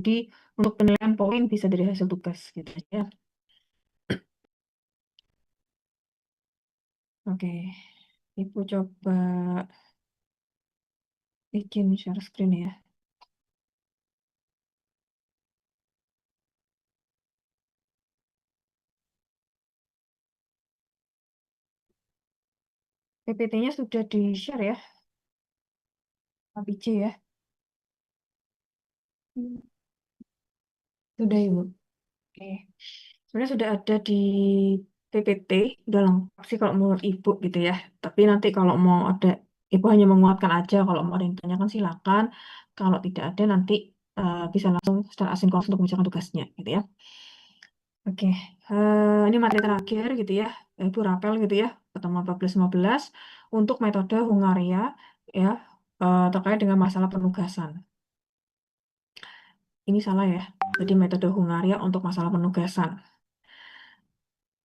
Jadi untuk penilaian poin bisa dari hasil tugas gitu ya. Oke, Ibu coba bikin share screen ya. PPT-nya sudah di-share ya, Pak PJ ya. Sudah Ibu. Oke. Sebenarnya sudah ada di PPT, udah lengkap sih kalau menurut Ibu gitu ya. Tapi nanti kalau mau ada, Ibu hanya menguatkan aja. Kalau mau ada yang ditanyakan silakan. Kalau tidak ada nanti bisa langsung secara asinkronus untuk mengerjakan tugasnya gitu ya. Oke, ini materi terakhir gitu ya. Ibu rapel gitu ya, pertemuan 14-15 untuk metode Hungaria ya, terkait dengan masalah penugasan. Ini salah ya. Jadi metode Hungaria untuk masalah penugasan.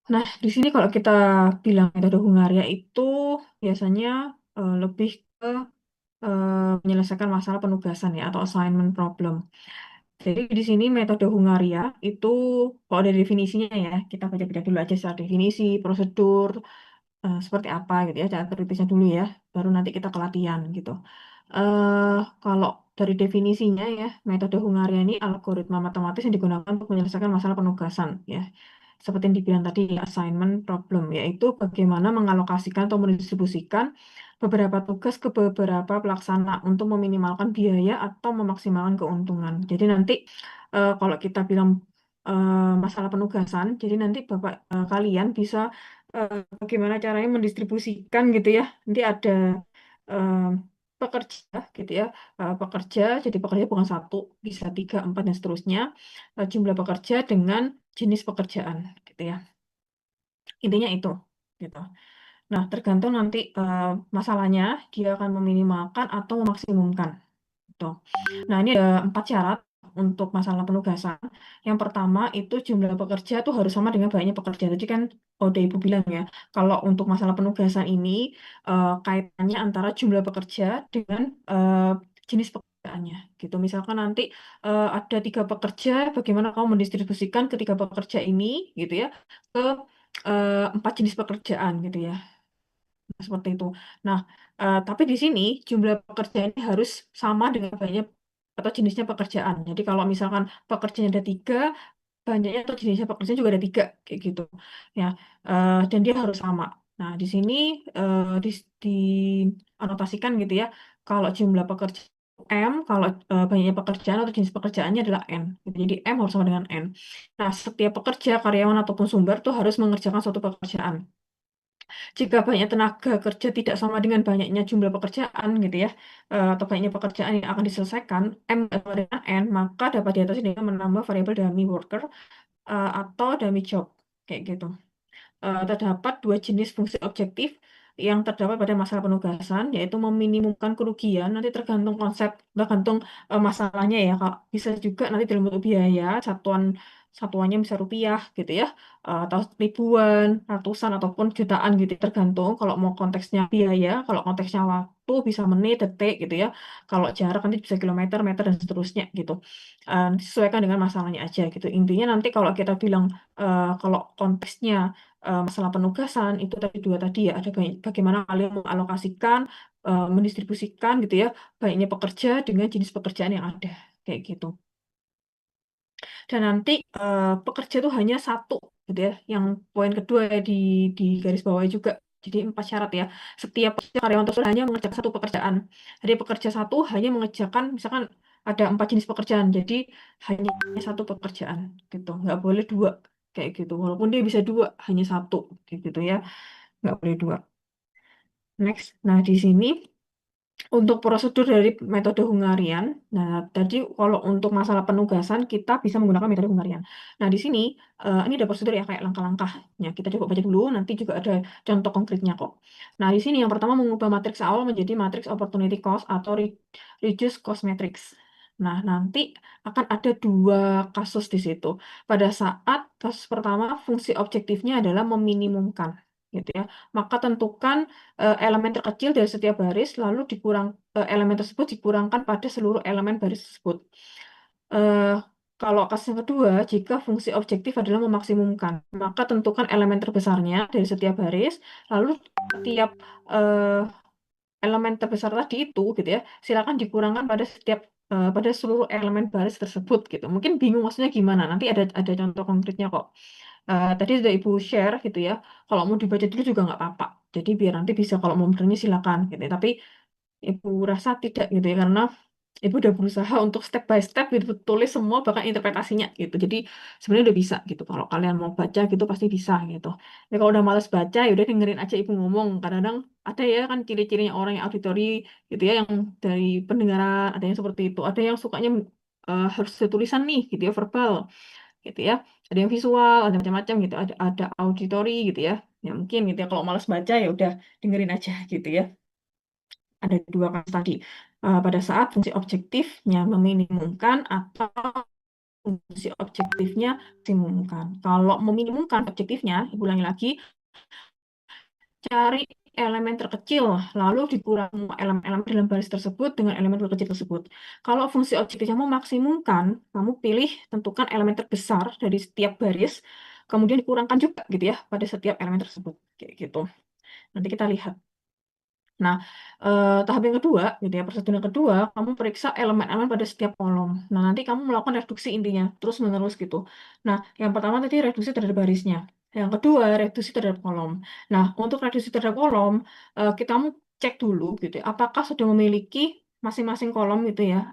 Nah, di sini kalau kita bilang metode Hungaria itu biasanya lebih ke menyelesaikan masalah penugasan ya atau assignment problem. Jadi di sini metode Hungaria itu kalau dari definisinya ya, kita baca-baca dulu aja secara definisi, prosedur, seperti apa gitu ya, cara teoritisnya dulu ya, baru nanti kita ke latihan gitu. Kalau dari definisinya ya, metode Hungaria ini algoritma matematis yang digunakan untuk menyelesaikan masalah penugasan ya. Seperti yang dibilang tadi, assignment problem, yaitu bagaimana mengalokasikan atau mendistribusikan beberapa tugas ke beberapa pelaksana untuk meminimalkan biaya atau memaksimalkan keuntungan. Jadi nanti kalau kita bilang masalah penugasan, jadi nanti Bapak kalian bisa bagaimana caranya mendistribusikan gitu ya. Nanti ada eh, pekerja gitu ya. Pekerja, jadi pekerja bukan satu, bisa tiga, empat, dan seterusnya. Jumlah pekerja dengan jenis pekerjaan gitu ya. Intinya itu gitu. Nah, tergantung nanti masalahnya dia akan meminimalkan atau memaksimumkan. Gitu. Nah, ini ada 4 syarat untuk masalah penugasan. Yang pertama itu jumlah pekerja tuh harus sama dengan banyaknya pekerja. Tadi kan udah Ibu bilang ya, kalau untuk masalah penugasan ini kaitannya antara jumlah pekerja dengan jenis pekerjaannya. Gitu. Misalkan nanti ada 3 pekerja, bagaimana kamu mendistribusikan ketiga pekerja ini, gitu ya, ke 4 jenis pekerjaan, gitu ya. Nah, seperti itu. Nah, tapi di sini jumlah pekerja ini harus sama dengan banyak atau jenisnya pekerjaan. Jadi kalau misalkan pekerjanya ada 3, banyaknya atau jenisnya pekerjaan juga ada 3, kayak gitu. Ya, dan dia harus sama. Nah, di sini dianotasikan gitu ya. Kalau jumlah pekerja M, kalau banyaknya pekerjaan atau jenis pekerjaannya adalah N. Gitu. Jadi M harus sama dengan N. Nah, setiap pekerja, karyawan ataupun sumber tuh harus mengerjakan suatu pekerjaan. Jika banyak tenaga kerja tidak sama dengan banyaknya jumlah pekerjaan gitu ya, atau banyaknya pekerjaan yang akan diselesaikan, M sama dengan N, maka dapat diatasi dengan menambah variabel dummy worker atau dummy job kayak gitu. Terdapat 2 jenis fungsi objektif yang terdapat pada masalah penugasan, yaitu meminimumkan kerugian, nanti tergantung masalahnya ya, Kak. Bisa juga nanti dalam bentuk biaya, satuannya bisa rupiah gitu ya, atau ribuan, ratusan, ataupun jutaan gitu, tergantung kalau mau konteksnya biaya, kalau konteksnya waktu bisa menit, detik gitu ya, kalau jarak nanti bisa kilometer, meter, dan seterusnya gitu. Disesuaikan dengan masalahnya aja gitu. Intinya nanti kalau kita bilang, kalau konteksnya masalah penugasan itu tadi dua tadi ya ada bagaimana kalian mengalokasikan mendistribusikan gitu ya baiknya pekerja dengan jenis pekerjaan yang ada kayak gitu dan nanti pekerja itu hanya satu gitu ya yang poin kedua ya di garis bawah juga jadi 4 syarat ya setiap karyawan tersebut hanya mengerjakan satu pekerjaan jadi pekerja satu hanya mengerjakan misalkan ada 4 jenis pekerjaan jadi hanya satu pekerjaan gitu nggak boleh dua kayak gitu walaupun dia bisa dua hanya satu kayak gitu ya nggak boleh dua. Next, nah di sini untuk prosedur dari metode Hungarian, nah tadi kalau untuk masalah penugasan kita bisa menggunakan metode Hungarian. Nah di sini ini ada prosedur ya kayak langkah-langkahnya. Kita coba baca dulu, nanti juga ada contoh konkretnya kok. Nah di sini yang pertama mengubah matriks awal menjadi matriks opportunity cost atau reduce cost matrix. Nah nanti akan ada 2 kasus di situ. Pada saat kasus pertama fungsi objektifnya adalah meminimumkan gitu ya. Maka tentukan elemen terkecil dari setiap baris lalu elemen tersebut dikurangkan pada seluruh elemen baris tersebut. Eh, Kalau kasus yang kedua, jika fungsi objektif adalah memaksimumkan, maka tentukan elemen terbesarnya dari setiap baris, lalu setiap eh, elemen terbesar tadi itu, gitu ya, silakan dikurangkan pada seluruh elemen baris tersebut, gitu. Mungkin bingung maksudnya gimana? Nanti ada contoh konkretnya kok. Tadi sudah Ibu share, gitu ya. Kalau mau dibaca dulu juga nggak apa-apa. Jadi biar nanti bisa kalau mau bertanya silakan, gitu. Tapi Ibu rasa tidak, gitu ya, karena Ibu udah berusaha untuk step by step gitu, tulis semua bahkan interpretasinya gitu. Jadi sebenarnya udah bisa gitu. Kalau kalian mau baca gitu pasti bisa gitu. Ya kalau udah males baca ya udah dengerin aja Ibu ngomong. Kadang-kadang ada ya kan ciri-cirinya orang yang auditory gitu ya, yang dari pendengaran, ada yang seperti itu. Ada yang sukanya harus ada tulisan nih gitu ya, verbal gitu ya. Ada yang visual, ada macam-macam gitu. Ada auditory gitu ya. Ya mungkin gitu ya, kalau males baca ya udah dengerin aja gitu ya. Ada dua kasus tadi. Pada saat fungsi objektifnya meminimumkan atau fungsi objektifnya maksimumkan. Kalau meminimumkan objektifnya, ibu ulangi lagi, cari elemen terkecil, lalu dikurangi elemen-elemen dalam baris tersebut dengan elemen terkecil tersebut. Kalau fungsi objektifnya memaksimumkan, kamu pilih tentukan elemen terbesar dari setiap baris, kemudian dikurangkan juga gitu ya pada setiap elemen tersebut. Kayak gitu. Nanti kita lihat. Nah, tahap yang kedua, gitu ya, prosedur yang kedua, kamu periksa elemen-elemen pada setiap kolom. Nah, nanti kamu melakukan reduksi intinya, terus-menerus gitu. Nah, yang pertama tadi reduksi terhadap barisnya. Yang kedua, reduksi terhadap kolom. Nah, untuk reduksi terhadap kolom, kamu cek dulu, gitu ya, apakah sudah memiliki masing-masing kolom gitu ya,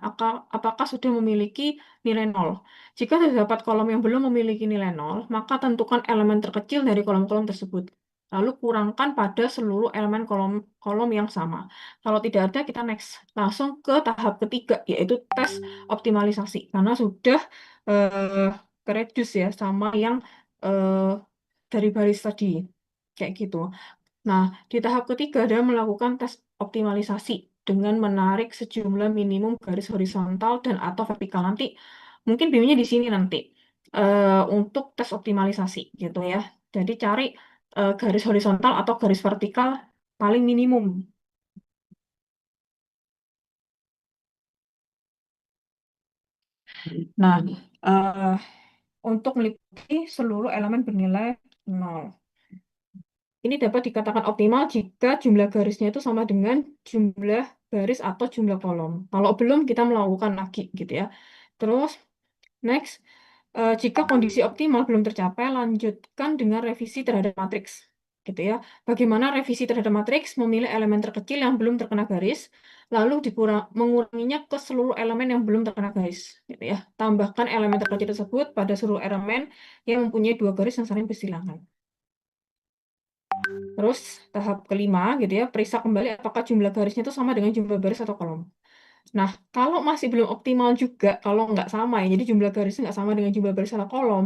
apakah sudah memiliki nilai nol. Jika terdapat kolom yang belum memiliki nilai nol, maka tentukan elemen terkecil dari kolom-kolom tersebut. Lalu kurangkan pada seluruh elemen kolom yang sama. Kalau tidak ada, kita next. Langsung ke tahap ketiga, yaitu tes optimalisasi. Karena sudah eh reduce ya, sama yang eh, dari baris tadi. Kayak gitu. Nah, di tahap ketiga adalah melakukan tes optimalisasi dengan menarik sejumlah minimum garis horizontal dan atau vertikal. Nanti mungkin bingungnya di sini nanti untuk tes optimalisasi gitu ya. Jadi cari garis horizontal atau garis vertikal paling minimum. Nah, eh, untuk meliputi seluruh elemen bernilai nol. Ini dapat dikatakan optimal jika jumlah garisnya itu sama dengan jumlah baris atau jumlah kolom. Kalau belum, kita melakukan lagi gitu ya. Terus, next, jika kondisi optimal belum tercapai, lanjutkan dengan revisi terhadap matriks. Gitu ya. Bagaimana revisi terhadap matriks? Memilih elemen terkecil yang belum terkena garis, lalu menguranginya ke seluruh elemen yang belum terkena garis. Gitu ya. Tambahkan elemen terkecil tersebut pada seluruh elemen yang mempunyai dua garis yang saling bersilangan. Terus tahap kelima gitu ya, periksa kembali apakah jumlah garisnya itu sama dengan jumlah baris atau kolom. Nah, kalau masih belum optimal juga, kalau nggak sama ya, jadi jumlah garisnya nggak sama dengan jumlah baris atau kolom,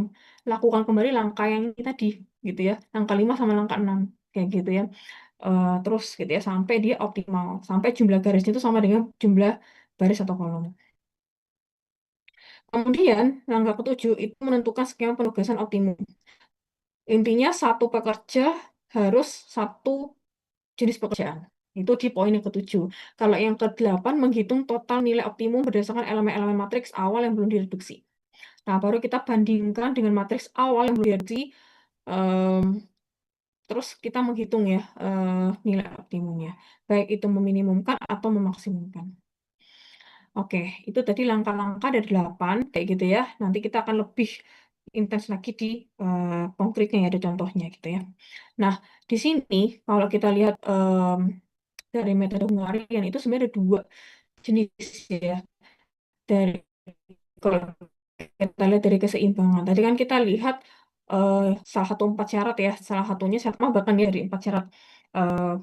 lakukan kembali langkah yang ini tadi, gitu ya, langkah 5 sama langkah 6 kayak gitu ya. Terus gitu ya, sampai dia optimal, sampai jumlah garisnya itu sama dengan jumlah baris atau kolom. Kemudian, langkah ketujuh itu menentukan skema penugasan optimum. Intinya satu pekerja harus satu jenis pekerjaan. Itu di poin yang ketujuh. Kalau yang kedelapan, menghitung total nilai optimum berdasarkan elemen-elemen matriks awal yang belum direduksi. Nah, baru kita bandingkan dengan matriks awal yang belum direduksi, em, terus kita menghitung ya nilai optimumnya. Baik itu meminimumkan atau memaksimumkan. Oke, itu tadi langkah-langkah dari 8, kayak gitu ya. Nanti kita akan lebih intens lagi di konkretnya ya, ada contohnya gitu ya. Nah, di sini kalau kita lihat dari metode Hungarian itu sebenarnya ada dua jenis ya. Dari kalau kita lihat dari keseimbangan. Tadi kan kita lihat eh, salah satu 4 syarat ya. Salah satunya syarat bahkan ya dari 4 syarat eh,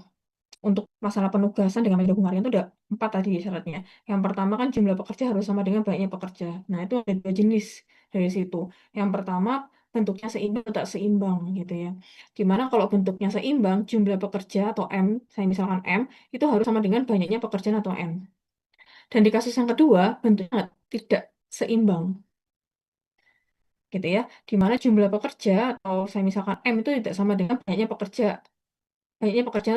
untuk masalah penugasan dengan metode Hungarian itu ada 4 tadi syaratnya. Yang pertama kan jumlah pekerja harus sama dengan banyaknya pekerja. Nah, itu ada dua jenis dari situ. Yang pertama bentuknya seimbang atau tak seimbang gitu ya. Dimana kalau bentuknya seimbang, jumlah pekerja atau M, saya misalkan M, itu harus sama dengan banyaknya pekerjaan atau M. Dan di kasus yang kedua, bentuknya tidak seimbang gitu ya. Dimana jumlah pekerja atau saya misalkan M itu tidak sama dengan banyaknya pekerjaan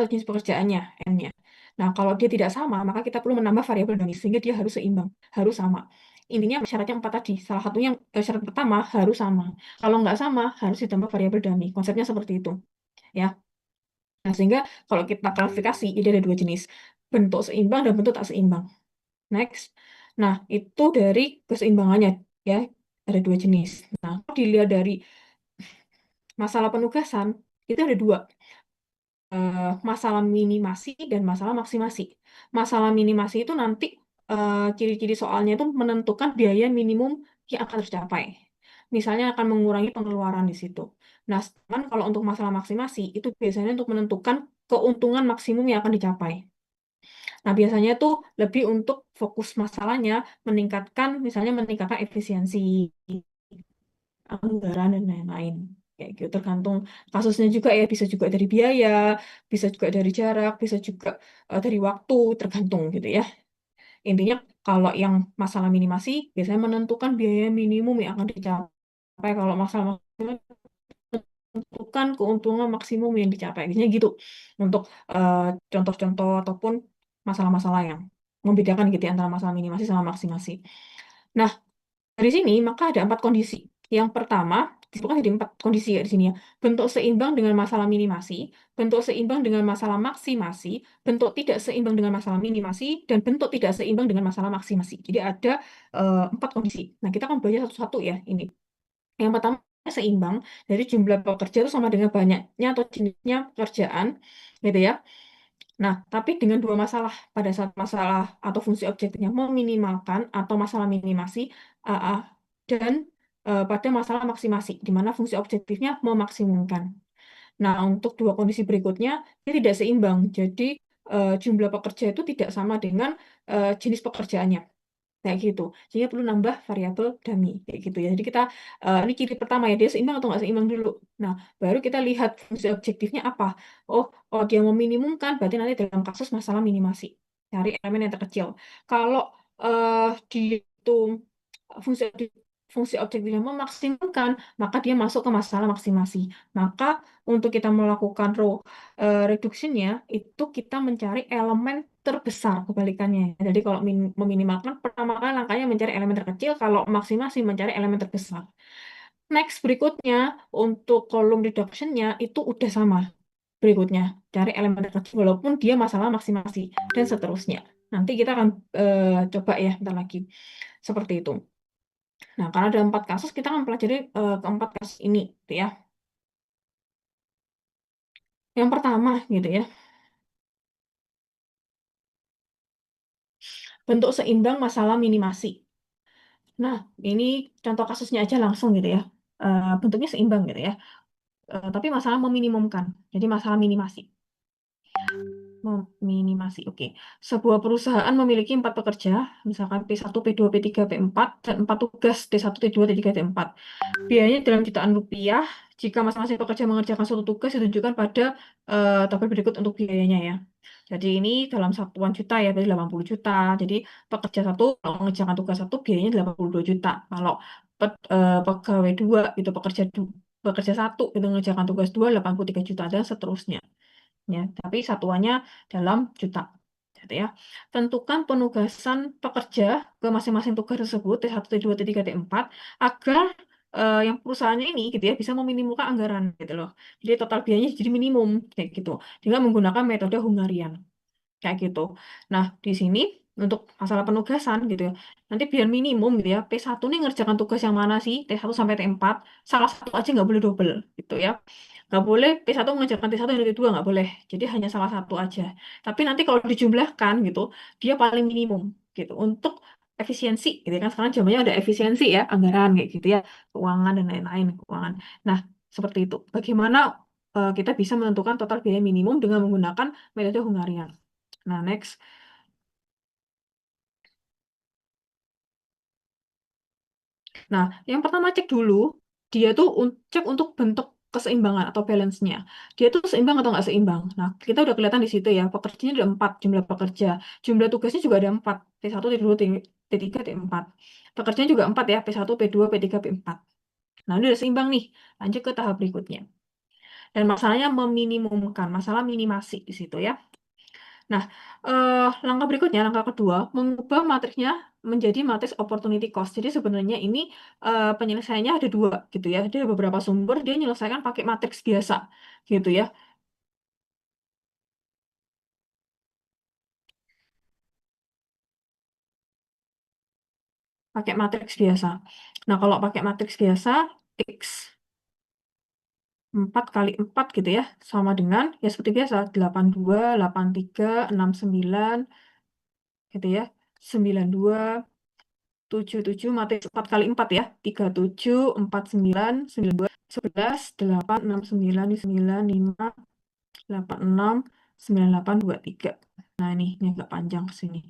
atau jenis pekerjaannya, M-nya. Nah, kalau dia tidak sama, maka kita perlu menambah variabel dinamis sehingga dia harus seimbang, harus sama. Intinya syaratnya empat tadi. Salah satunya syarat pertama harus sama. Kalau nggak sama, harus ditambah variabel dummy. Konsepnya seperti itu. Ya. Nah, sehingga kalau kita klasifikasi, ini ada dua jenis. Bentuk seimbang dan bentuk tak seimbang. Next. Nah, itu dari keseimbangannya. Ya, ada dua jenis. Nah, kalau dilihat dari masalah penugasan, itu ada dua. Masalah minimasi dan masalah maksimasi. Masalah minimasi itu nanti ciri-ciri soalnya itu menentukan biaya minimum yang akan tercapai. Misalnya akan mengurangi pengeluaran di situ. Nah, sedangkan kalau untuk masalah maksimasi itu biasanya untuk menentukan keuntungan maksimum yang akan dicapai. Nah, biasanya tuh lebih untuk fokus masalahnya meningkatkan, misalnya meningkatkan efisiensi anggaran dan lain-lain. Kayak gitu tergantung kasusnya juga ya, bisa juga dari biaya, bisa juga dari jarak, bisa juga dari waktu, tergantung gitu ya. Intinya kalau yang masalah minimasi biasanya menentukan biaya minimum yang akan dicapai. Kalau masalah maksimum menentukan keuntungan maksimum yang dicapai. Biasanya gitu untuk eh, contoh-contoh ataupun masalah-masalah yang membedakan gitu ya, antara masalah minimasi sama maksimasi. Nah, dari sini maka ada empat kondisi. Yang pertama, disebutkan jadi empat kondisi ya di sini ya. Bentuk seimbang dengan masalah minimasi, bentuk seimbang dengan masalah maksimasi, bentuk tidak seimbang dengan masalah minimasi, dan bentuk tidak seimbang dengan masalah maksimasi. Jadi ada empat kondisi. Nah, kita akan belajar satu-satu ya ini. Yang pertama seimbang, dari jumlah pekerja itu sama dengan banyaknya atau jenisnya pekerjaan, gitu ya. Nah, tapi dengan dua masalah pada saat masalah atau fungsi objektifnya meminimalkan atau masalah minimasi AA, dan pada masalah maksimasi, di mana fungsi objektifnya memaksimumkan. Nah, untuk dua kondisi berikutnya, dia tidak seimbang. Jadi, jumlah pekerja itu tidak sama dengan jenis pekerjaannya. Kayak gitu. Jadi perlu nambah variabel dummy. Kayak gitu ya. Jadi kita, ini ciri pertama ya, dia seimbang atau nggak seimbang dulu. Nah, baru kita lihat fungsi objektifnya apa. Oh, oh dia meminimumkan, berarti nanti dalam kasus masalah minimasi. Cari elemen yang terkecil. Kalau dia itu fungsi fungsi objektifnya memaksimumkan, maka dia masuk ke masalah maksimasi. Maka untuk kita melakukan row reduction-nya, itu kita mencari elemen terbesar kebalikannya. Jadi kalau meminimalkan, pertama kali langkahnya mencari elemen terkecil, kalau maksimasi mencari elemen terbesar. Next, berikutnya, untuk kolom reduction-nya itu udah sama. Berikutnya, cari elemen terkecil walaupun dia masalah maksimasi, dan seterusnya. Nanti kita akan coba ya, bentar lagi. Seperti itu. Nah, karena ada empat kasus, kita akan pelajari keempat kasus ini, gitu ya. Yang pertama, gitu ya, bentuk seimbang masalah minimasi. Nah, ini contoh kasusnya aja langsung gitu ya. Bentuknya seimbang gitu ya. Tapi masalah meminimumkan. Jadi masalah minimasi. Minimasi, oke. Sebuah perusahaan memiliki empat pekerja, misalkan P1, P2, P3, P4, dan empat tugas T1, T2, T3, T4. Biayanya dalam jutaan rupiah. Jika masing-masing pekerja mengerjakan suatu tugas, ditunjukkan pada tabel berikut untuk biayanya ya. Jadi ini dalam satuan juta ya, berarti 80 juta. Jadi pekerja satu, kalau mengerjakan tugas satu, biayanya 82 juta. Kalau pegawai dua, itu pekerja satu, itu mengerjakan tugas dua, 83 juta, dan seterusnya. Ya, tapi satuannya dalam juta. Gitu ya. Tentukan penugasan pekerja ke masing-masing tugas tersebut T1, T2, T3, T4 agar yang perusahaannya ini gitu ya bisa meminimumkan anggaran gitu loh. Jadi total biayanya jadi minimum kayak gitu dengan menggunakan metode Hungarian kayak gitu. Nah, di sini untuk masalah penugasan gitu ya. Nanti biar minimum gitu ya. P1 nih ngerjakan tugas yang mana sih? T1 sampai T4. Salah satu aja nggak boleh double gitu ya. Nggak boleh P1 mengerjakan T1 dan T2 nggak boleh. Jadi hanya salah satu aja. Tapi nanti kalau dijumlahkan gitu, dia paling minimum gitu. Untuk efisiensi gitu ya kan. Sekarang zamannya ada efisiensi ya, anggaran kayak gitu ya. Keuangan dan lain-lain, keuangan. Nah, seperti itu. Bagaimana kita bisa menentukan total biaya minimum dengan menggunakan metode Hungarian. Nah, next. Nah, yang pertama cek dulu, dia tuh cek untuk bentuk keseimbangan atau balance-nya. Dia tuh seimbang atau nggak seimbang. Nah, kita udah kelihatan di situ ya, pekerjanya ada 4, jumlah pekerja. Jumlah tugasnya juga ada 4, T1, T2, T3, T4. Pekerjanya juga 4 ya, P1, P2, P3, P4. Nah, ini udah seimbang nih. Lanjut ke tahap berikutnya. Dan masalahnya meminimumkan, masalah minimasi di situ ya. Nah, langkah berikutnya, langkah kedua, mengubah matriksnya menjadi matriks opportunity cost. Jadi sebenarnya ini penyelesaiannya ada dua gitu ya. Dia ada beberapa sumber, dia menyelesaikan pakai matriks biasa gitu ya. Pakai matriks biasa. Nah, kalau pakai matriks biasa, X 4 kali 4 gitu ya, sama dengan, ya seperti biasa, 82, 83, 69, gitu ya, 92, 77, matriks 4 kali 4 ya, 37, 49, 92, 11, 8, 6, 9, 9, 5, 8, 6, 9, 8, 2, 3. Nah, ini agak panjang ke sini.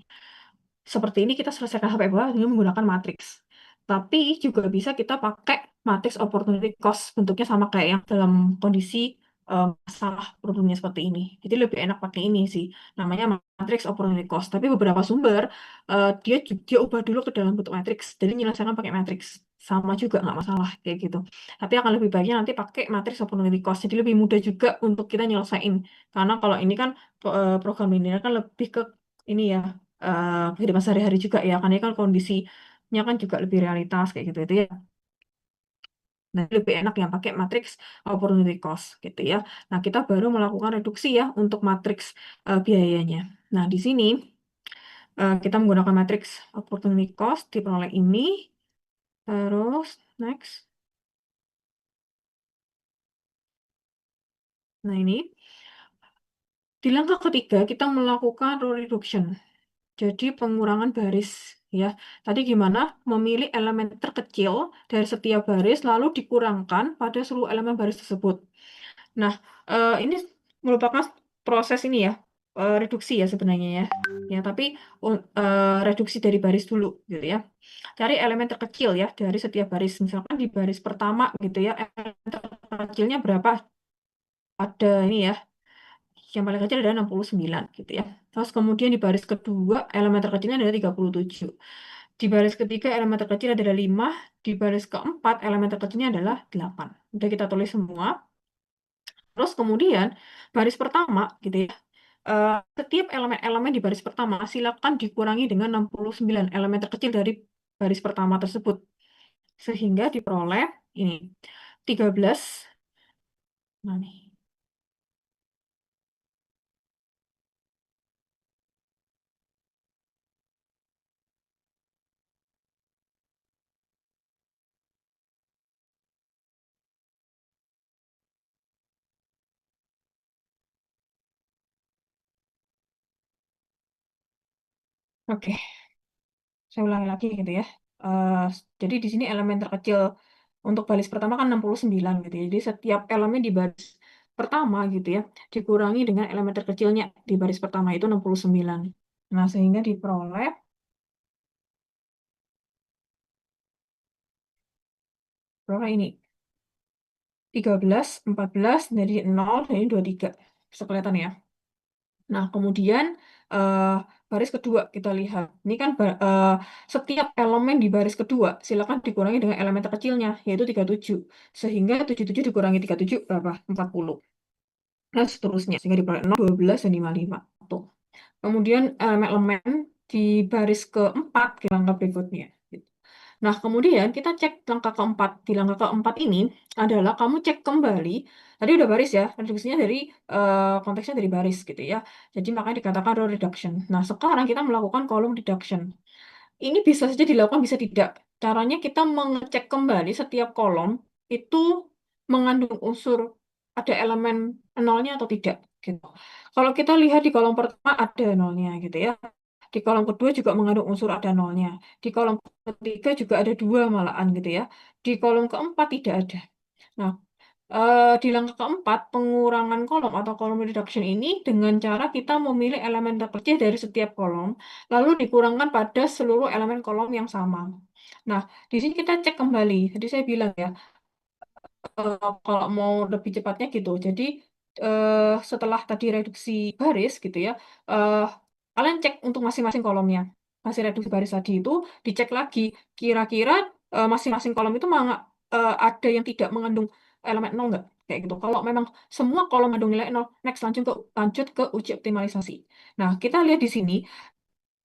Seperti ini kita selesaikan HP bawah dengan menggunakan matriks. Tapi juga bisa kita pakai matriks opportunity cost, bentuknya sama kayak yang dalam kondisi masalah problemnya seperti ini. Jadi lebih enak pakai ini sih, namanya matriks opportunity cost. Tapi beberapa sumber dia ubah dulu ke dalam bentuk matriks, jadi menyelesaikan pakai matriks. Sama juga nggak masalah kayak gitu. Tapi akan lebih baiknya nanti pakai matriks opportunity cost. Jadi lebih mudah juga untuk kita nyelesain. Karena kalau ini kan program ini kan lebih ke ini ya, kehidupan sehari-hari juga ya, karena ini kan kondisinya kan juga lebih realitas kayak gitu itu ya. Nah, lebih enak yang pakai matriks opportunity cost gitu ya. Nah, kita baru melakukan reduksi ya untuk matriks biayanya. Nah, di sini kita menggunakan matriks opportunity cost diperoleh ini. Terus next. Nah, ini di langkah ketiga kita melakukan row reduction. Jadi pengurangan baris ya. Tadi gimana? Memilih elemen terkecil dari setiap baris lalu dikurangkan pada seluruh elemen baris tersebut. Nah, ini merupakan proses ini ya, reduksi ya sebenarnya ya. Ya, tapi reduksi dari baris dulu gitu ya. Cari elemen terkecil ya dari setiap baris. Misalkan di baris pertama gitu ya, elemen terkecilnya berapa? Ada ini ya, yang paling kecil adalah 69 gitu ya. Terus kemudian di baris kedua elemen terkecilnya adalah 37. Di baris ketiga elemen terkecil adalah 5. Di baris keempat elemen terkecilnya adalah 8. Udah kita tulis semua. Terus kemudian baris pertama gitu ya. Setiap elemen-elemen di baris pertama silakan dikurangi dengan 69 elemen terkecil dari baris pertama tersebut. Sehingga diperoleh ini 13. Nah, nih. Oke, saya ulangi lagi gitu ya. Eh, jadi di sini elemen terkecil untuk baris pertama kan 69 gitu ya. Jadi setiap elemen di baris pertama gitu ya dikurangi dengan elemen terkecilnya di baris pertama itu 69. Nah, sehingga diperoleh ini 13, 14 dari 0 dari 23. Bisa kelihatan ya. Nah, kemudian eh, baris kedua kita lihat. Ini kan setiap elemen di baris kedua silakan dikurangi dengan elemen terkecilnya, yaitu 37. Sehingga 77 dikurangi 37 berapa? 40. Nah, seterusnya. Sehingga diperoleh 0, 12, dan 55. Tuh. Kemudian elemen-elemen di baris keempat ke langkah berikutnya. Nah, kemudian kita cek langkah keempat. Di langkah keempat ini adalah kamu cek kembali. Tadi udah baris ya, reduksinya dari konteksnya dari baris gitu ya. Jadi makanya dikatakan row reduction. Nah, sekarang kita melakukan column reduction. Ini bisa saja dilakukan, bisa tidak. Caranya kita mengecek kembali setiap kolom itu mengandung unsur ada elemen nolnya atau tidak. Gitu. Kalau kita lihat di kolom pertama ada nolnya gitu ya. Di kolom kedua juga mengandung unsur ada nolnya. Di kolom ketiga juga ada dua malahan gitu ya. Di kolom keempat tidak ada. Nah, di langkah keempat, pengurangan kolom atau kolom reduction ini dengan cara kita memilih elemen terkecil dari setiap kolom, lalu dikurangkan pada seluruh elemen kolom yang sama. Nah, di sini kita cek kembali. Tadi saya bilang ya, kalau mau lebih cepatnya gitu. Jadi, setelah tadi reduksi baris gitu ya, eh, kalian cek untuk masing-masing kolomnya. Hasil reduksi baris tadi itu dicek lagi, kira-kira masing-masing kolom itu ada yang tidak mengandung elemen nol nggak? Kayak gitu. Kalau memang semua kolom mengandung nilai nol, next lanjut ke uji optimalisasi. Nah, kita lihat di sini,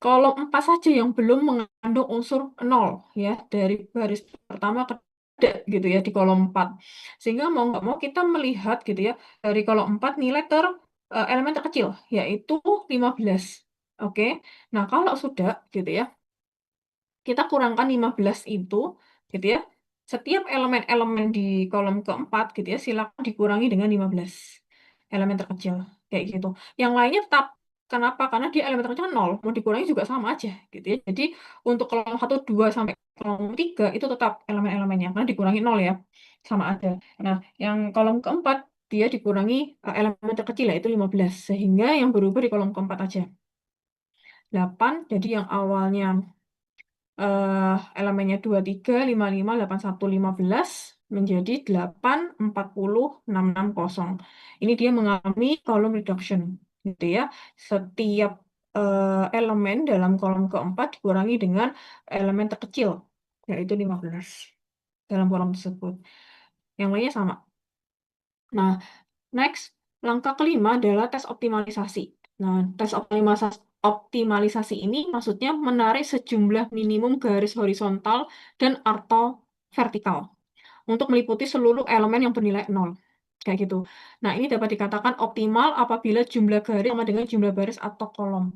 kolom 4 saja yang belum mengandung unsur nol, ya, dari baris pertama ke ada gitu ya di kolom 4. Sehingga mau nggak mau kita melihat gitu ya, dari kolom 4 nilai elemen terkecil, yaitu 15. Oke. Nah, kalau sudah gitu ya, kita kurangkan 15 itu gitu ya. Setiap elemen-elemen di kolom keempat gitu ya, silakan dikurangi dengan 15 elemen terkecil kayak gitu. Yang lainnya tetap, kenapa? Karena dia elemen terkecil kan 0, mau dikurangi juga sama aja gitu ya. Jadi untuk kolom 1, 2 sampai kolom 3 itu tetap elemen-elemennya karena dikurangi 0 ya. Sama aja. Nah, yang kolom keempat dia dikurangi elemen terkecil yaitu 15 sehingga yang berubah di kolom keempat aja. 8 jadi yang awalnya elemennya 23, 55, 81, 15 menjadi 8, 40, 660. Ini dia mengalami column reduction, gitu ya. Setiap elemen dalam kolom keempat dikurangi dengan elemen terkecil, yaitu 15 dalam kolom tersebut. Yang lainnya sama. Nah, next, langkah kelima adalah tes optimalisasi. Nah, tes optimalisasi ini maksudnya menarik sejumlah minimum garis horizontal dan atau vertikal untuk meliputi seluruh elemen yang bernilai nol. Kayak gitu. Nah, ini dapat dikatakan optimal apabila jumlah garis sama dengan jumlah baris atau kolom.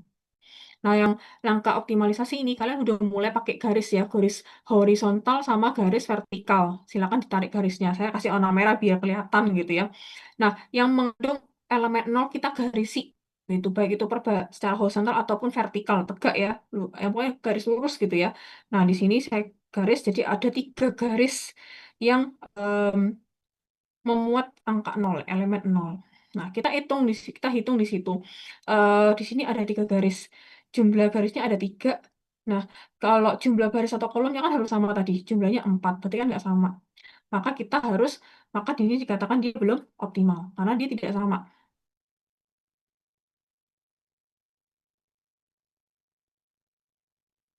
Nah, yang langkah optimalisasi ini kalian udah mulai pakai garis ya, garis horizontal sama garis vertikal. Silakan ditarik garisnya. Saya kasih warna merah biar kelihatan gitu ya. Nah, yang mengandung elemen nol kita garisi. Itu baik itu secara horizontal ataupun vertikal, tegak ya. Pokoknya garis lurus gitu ya. Nah, di sini saya garis jadi ada 3 garis yang em, memuat angka nol, elemen nol. Nah, kita hitung di situ. Di sini ada 3 garis. Jumlah garisnya ada 3. Nah, kalau jumlah baris atau kolomnya kan harus sama tadi. Jumlahnya 4, berarti kan nggak sama. Maka maka ini dikatakan dia belum optimal, karena dia tidak sama.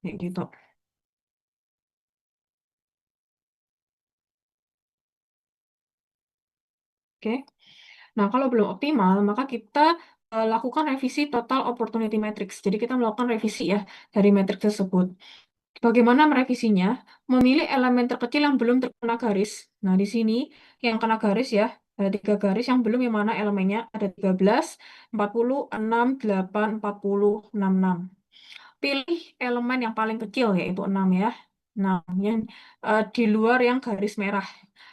Kayak gitu. Oke. Nah, kalau belum optimal, maka kita lakukan revisi total opportunity matrix. Jadi kita melakukan revisi ya dari matriks tersebut. Bagaimana merevisinya? Memilih elemen terkecil yang belum terkena garis. Nah, di sini yang kena garis ya, ada 3 garis yang belum, yang mana elemennya ada 13, 40, 6, 8, 40, 66. Pilih elemen yang paling kecil, yaitu 6 ya. Nah, yang di luar yang garis merah.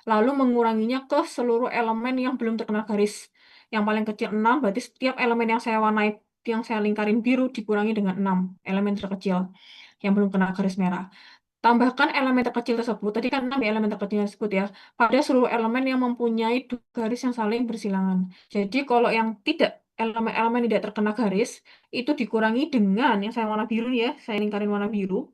Lalu menguranginya ke seluruh elemen yang belum terkena garis. Yang paling kecil 6, berarti setiap elemen yang saya lingkarin biru dikurangi dengan 6 elemen terkecil yang belum kena garis merah. Tambahkan elemen terkecil tersebut, tadi kan 6 elemen terkecil tersebut ya, pada seluruh elemen yang mempunyai 2 garis yang saling bersilangan. Jadi kalau yang elemen-elemen tidak terkena garis, itu dikurangi dengan, yang saya warna biru ya, saya lingkarin warna biru,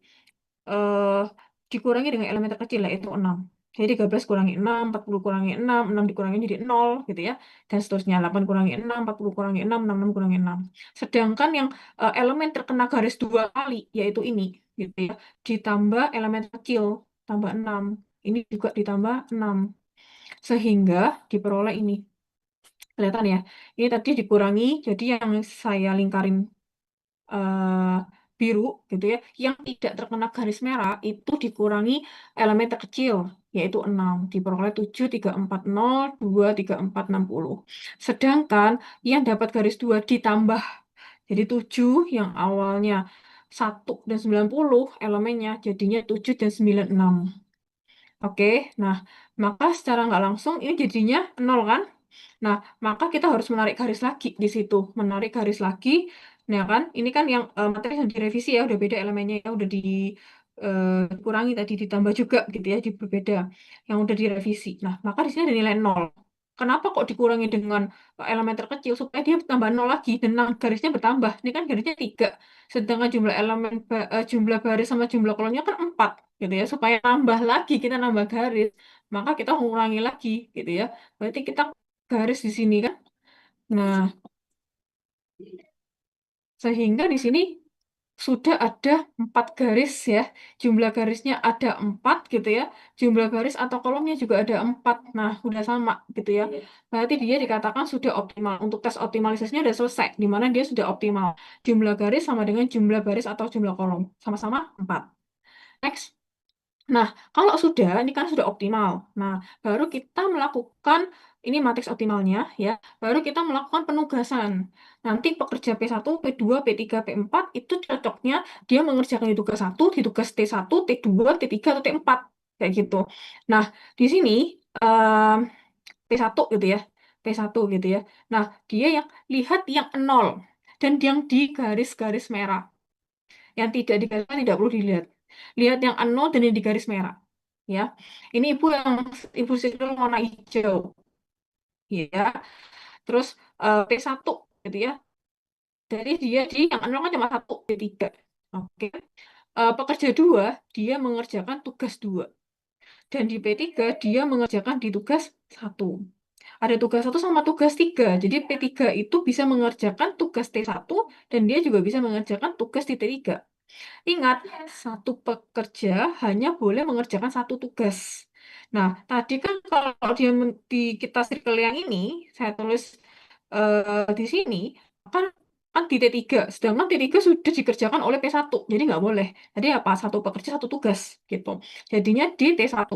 eh, dikurangi dengan elemen terkecil, yaitu 6. Jadi 13 kurangi 6, 40 kurangi 6, 6 dikurangi jadi 0, gitu ya. Dan seterusnya, 8 kurangi 6, 40 kurangi 6, 66 kurangi 6. Sedangkan yang elemen terkena garis 2 kali, yaitu ini, gitu ya, ditambah elemen kecil, tambah 6. Ini juga ditambah 6. Sehingga diperoleh ini. Kelihatan ya? Ini tadi dikurangi, jadi yang saya lingkarin eh, biru gitu ya, yang tidak terkena garis merah itu dikurangi elemen terkecil yaitu 6, diperoleh 7, 3, 4, 0, 2, 3, 4, 60. Sedangkan yang dapat garis 2 ditambah, jadi 7 yang awalnya 1 dan 90 elemennya jadinya 7 dan 96. Oke, nah maka secara nggak langsung ini jadinya 0 kan? Nah, maka kita harus menarik garis lagi di situ. Menarik garis lagi, nah kan, ini kan yang materi yang direvisi ya, udah beda elemennya ya, udah dikurangi tadi, ditambah juga gitu ya, berbeda. Yang udah direvisi. Nah, maka di sini ada nilai 0. Kenapa kok dikurangi dengan elemen terkecil? Supaya dia tambah 0 lagi, dan garisnya bertambah. Ini kan garisnya 3. Sedangkan jumlah baris sama jumlah kolomnya kan 4. Gitu ya. Supaya nambah lagi, kita nambah garis. Maka kita mengurangi lagi gitu ya. Berarti kita garis di sini kan. Nah, sehingga di sini sudah ada 4 garis ya, jumlah garisnya ada 4 gitu ya, jumlah garis atau kolomnya juga ada 4. Nah, udah sama gitu ya. Berarti dia dikatakan sudah optimal. Untuk tes optimalisasinya udah selesai, di mana dia sudah optimal. Jumlah garis sama dengan jumlah baris atau jumlah kolom. Sama-sama 4. Next. Nah, kalau sudah, ini kan sudah optimal. Nah, baru kita melakukan, ini matriks optimalnya ya, baru kita melakukan penugasan. Nanti pekerja P1, P2, P3, P4 itu cocoknya dia mengerjakan di tugas 1, di tugas T1, T2, T3, atau T4. Kayak gitu. Nah, di sini eh, P1 gitu ya, P1 gitu ya. Nah, dia yang lihat yang nol dan yang di garis-garis merah. Yang tidak di garis merah tidak perlu dilihat. Lihat yang nol dan yang di garis merah. Ya, ini ibu sirkel warna hijau. Ya, terus P1 gitu ya. Jadi dia di yang nol kan cuma satu, P3. Oke. Pekerja dua, dia mengerjakan tugas dua. Dan di P3 dia mengerjakan di tugas satu. Ada tugas satu sama tugas tiga. Jadi P3 itu bisa mengerjakan tugas T1 dan dia juga bisa mengerjakan tugas di T3. Ingat, satu pekerja hanya boleh mengerjakan satu tugas. Nah, tadi kan kalau di kita circle yang ini, saya tulis di sini, kan kan di T3, sedangkan T3 sudah dikerjakan oleh P1, jadi nggak boleh. Jadi apa? Satu pekerja, satu tugas, gitu. Jadinya di T1.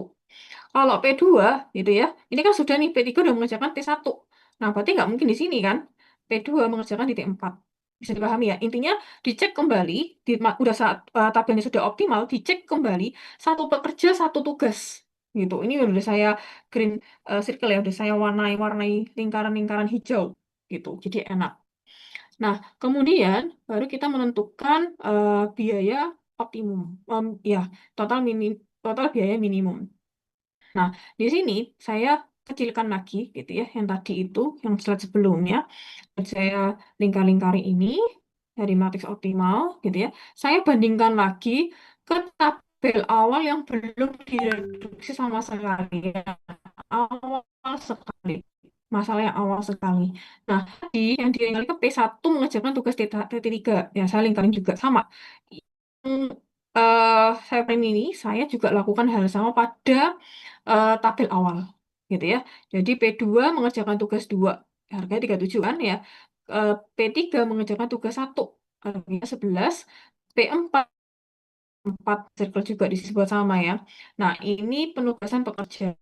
Kalau P2, gitu ya, ini kan sudah nih, P3 udah mengerjakan T1. Nah, berarti nggak mungkin di sini kan? P2 mengerjakan di T4. Bisa dipahami ya? Intinya dicek kembali, udah saat tabelnya sudah optimal, dicek kembali, satu pekerja, satu tugas. Gitu. Ini udah saya green circle ya, udah saya warnai-warnai lingkaran-lingkaran hijau. Gitu. Jadi enak. Nah, kemudian baru kita menentukan biaya optimum. Ya, total biaya minimum. Nah, di sini saya kecilkan lagi gitu ya, yang tadi itu, yang slide sebelumnya, dan saya lingkar-lingkari ini dari matriks optimal gitu ya. Saya bandingkan lagi ke tabel awal yang belum direduksi sama sekali. Awal sekali. Masalah yang awal sekali. Nah, yang dilingkarin ke P1 mengerjakan tugas T3. Ya, saya lingkarin juga sama. Yang saya print ini, saya juga lakukan hal sama pada tabel awal. Gitu ya. Jadi P2 mengerjakan tugas 2. Harganya 37 kan ya. P3 mengerjakan tugas 1. Harganya 11. P4 4 circle juga disebut sama ya. Nah, ini penugasan pekerja.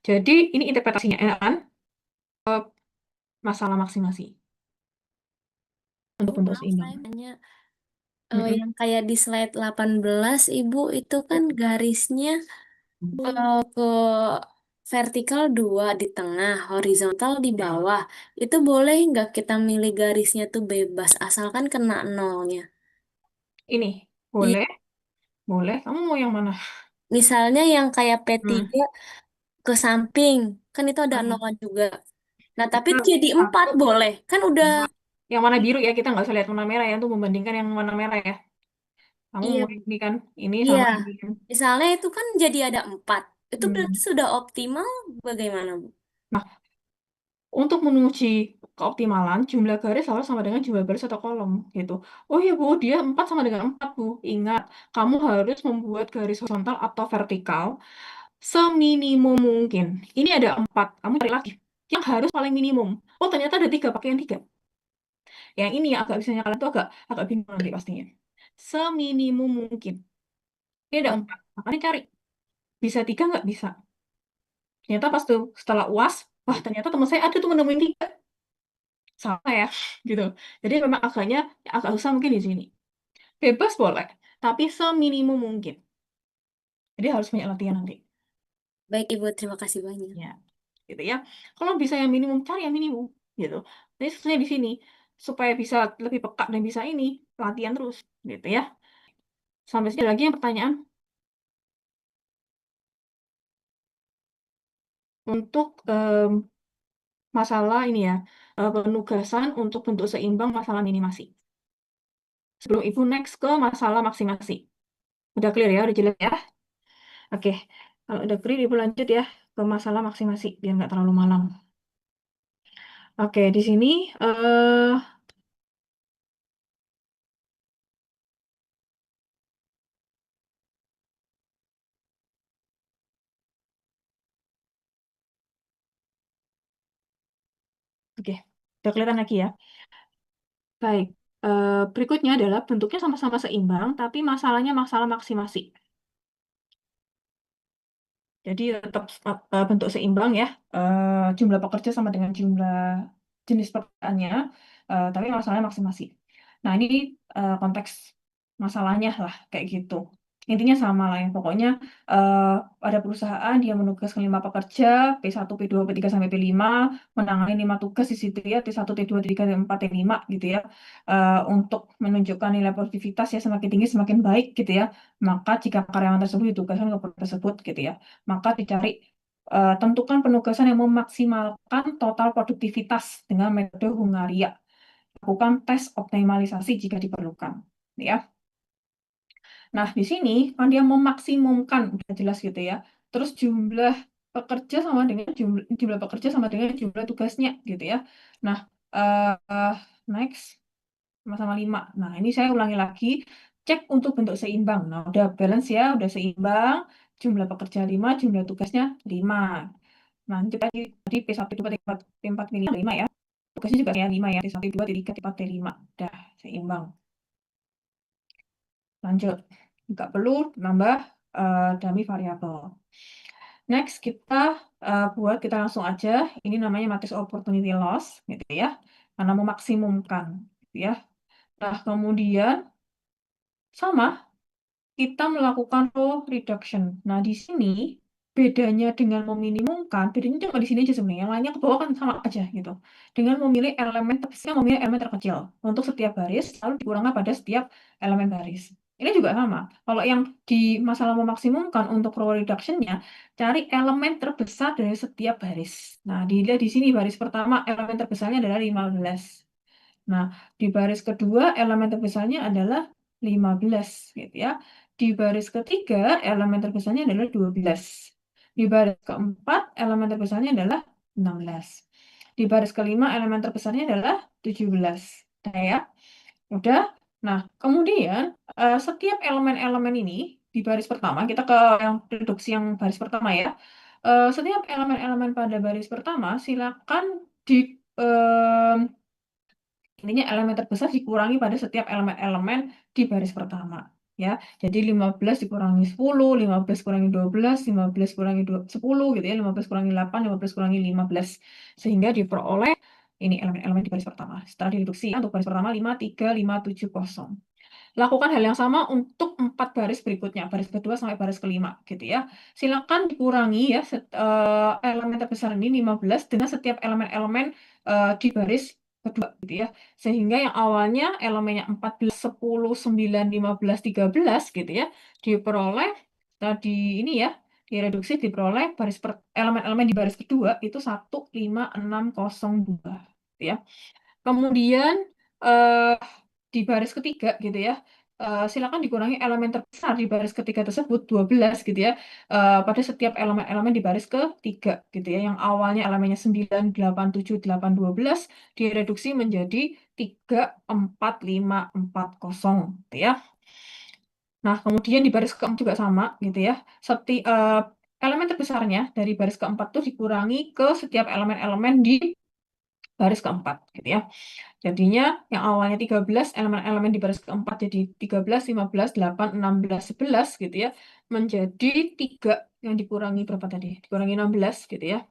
Jadi ini interpretasinya enak kan? Masalah maksimasi untuk Bu, bentuk maaf seimbang. saya tanya, Mm-mm. yang kayak di slide 18 Ibu itu kan garisnya ke vertikal 2 di tengah, horizontal di bawah. Itu boleh nggak kita milih garisnya tuh bebas, asalkan kena nolnya? Ini Iya, boleh, boleh. Kamu mau yang mana? misalnya yang kayak Hmm. P3 ke samping, kan itu ada Hmm. nol juga. Nah, tapi Kita itu jadi 4 satu, boleh. Kan udah, dua. Yang warna biru ya, kita nggak usah lihat warna merah ya, untuk membandingkan yang warna merah ya. Kamu iya, mau ini kan, ini iya. sama ini kan. Misalnya itu kan jadi ada 4. Itu berarti Hmm. sudah optimal bagaimana, Bu? Nah, untuk menguji keoptimalan, jumlah garis harus sama dengan jumlah baris atau kolom gitu. Oh ya Bu, dia 4 sama dengan 4 Bu. Ingat, kamu harus membuat garis horizontal atau vertikal seminimum mungkin. Ini ada 4, kamu cari lagi. Yang harus paling minimum. Oh ternyata ada 3, pakai yang 3. Yang ini yang agak bisanya kalian tuh agak agak bingung nanti pastinya. Seminimum mungkin. Ini ada 4, makanya cari. Bisa 3 nggak? Bisa. Ternyata pas tuh setelah UAS, wah ternyata teman saya ada tuh menemuin 3. Sama ya, gitu. Jadi memang agak susah mungkin di sini. Bebas boleh, tapi seminimum mungkin. Jadi harus banyak latihan nanti. Baik, Ibu. Terima kasih banyak. Ya, gitu ya. Kalau bisa yang minimum, cari yang minimum, gitu. Jadi susahnya di sini supaya bisa lebih peka dan bisa ini latihan terus, gitu ya. Sampai sini lagi yang pertanyaan untuk masalah ini ya, penugasan untuk bentuk seimbang masalah minimasi. Sebelum Ibu next ke masalah maksimasi. Udah clear ya, udah jelas ya? Oke, kalau udah clear Ibu lanjut ya ke masalah maksimasi biar nggak terlalu malam. Oke, di sini Oke, udah kelihatan lagi ya. Baik, berikutnya adalah bentuknya sama-sama seimbang, tapi masalahnya masalah maksimasi. Jadi tetap bentuk seimbang ya, jumlah pekerja sama dengan jumlah jenis pekerjaannya, tapi masalahnya maksimasi. Nah ini konteks masalahnya lah kayak gitu. Intinya sama lah ya, pokoknya eh, ada perusahaan dia menugaskan 5 pekerja, P1, P2, P3 sampai P5, menangani 5 tugas di situ ya, T1, T2, T3, T4, T5 gitu ya, untuk menunjukkan nilai produktivitas ya semakin tinggi semakin baik gitu ya. Maka jika karyawan tersebut ditugaskan ke proyek tersebut gitu ya, maka dicari tentukan penugasan yang memaksimalkan total produktivitas dengan metode Hungaria. Lakukan tes optimalisasi jika diperlukan. Ya. Nah, di sini kan dia memaksimumkan, udah jelas gitu ya. Terus jumlah pekerja sama dengan jumlah pekerja sama dengan jumlah tugasnya gitu ya. Nah, next sama-sama 5. Nah, ini saya ulangi lagi, cek untuk bentuk seimbang. Nah, udah balance ya, udah seimbang, jumlah pekerja 5, jumlah tugasnya 5. Nah, nanti tadi P1, P2, P4, P4, P5, 5 ya. Tugasnya juga kayak 5 ya, T1, T2, T3, T4, T5. Udah seimbang. Lanjut. Nggak perlu nambah dummy variabel. Next, kita langsung aja. Ini namanya matrix opportunity loss, gitu ya. Karena memaksimumkan, gitu ya. Nah, kemudian sama kita melakukan row reduction. Nah, di sini bedanya dengan meminimumkan, bedanya cuma di sini aja sebenarnya. Yang lainnya ke bawah kan sama aja gitu. Dengan memilih elemen terkecil untuk setiap baris, lalu dikurangkan pada setiap elemen baris. Ini juga sama. Kalau yang di masalah memaksimumkan untuk row reduction-nya, cari elemen terbesar dari setiap baris. Nah, dilihat di sini baris pertama elemen terbesarnya adalah 15. Nah, di baris kedua elemen terbesarnya adalah 15 gitu ya. Di baris ketiga elemen terbesarnya adalah 12. Di baris keempat elemen terbesarnya adalah 16. Di baris kelima elemen terbesarnya adalah 17. Nah ya, udah. Nah, kemudian setiap elemen-elemen ini di baris pertama, kita ke yang reduksi yang baris pertama ya. Setiap elemen-elemen pada baris pertama silakan di intinya elemen terbesar dikurangi pada setiap elemen-elemen di baris pertama. Ya, jadi 15 dikurangi 10, 15 kurangi 12, 15 kurangi 10 gitu ya, 15 kurangi 8, 15 kurangi 15. Sehingga diperoleh ini elemen-elemen di baris pertama. Setelah direduksi untuk baris pertama 5, 3, 5, 7, 0. Lakukan hal yang sama untuk 4 baris berikutnya, baris kedua sampai baris kelima, gitu ya. Silakan dikurangi ya elemen terbesar ini 15 dengan setiap elemen-elemen di baris kedua, gitu ya. Sehingga yang awalnya elemennya 14, 10, 9, 15, 13, gitu ya, diperoleh tadi ini ya, direduksi diperoleh elemen-elemen di baris kedua itu 1, 5, 6, 0, 2, gitu ya. Kemudian eh, di baris ketiga gitu ya, silakan dikurangi elemen terbesar di baris ketiga tersebut 12 gitu ya, pada setiap elemen-elemen di baris ketiga gitu ya, yang awalnya elemennya 9, 8, 7, 8, 12 direduksi menjadi 3, 4, 5, 4, 0 gitu ya. Nah, kemudian di baris keempat juga sama gitu ya. Elemen terbesarnya dari baris keempat itu dikurangi ke setiap elemen-elemen di baris keempat gitu ya. Jadinya yang awalnya 13 elemen-elemen di baris keempat jadi 13, 15, 8, 16, 11 gitu ya. Menjadi 3 yang dikurangi berapa tadi? Dikurangi 16 gitu ya.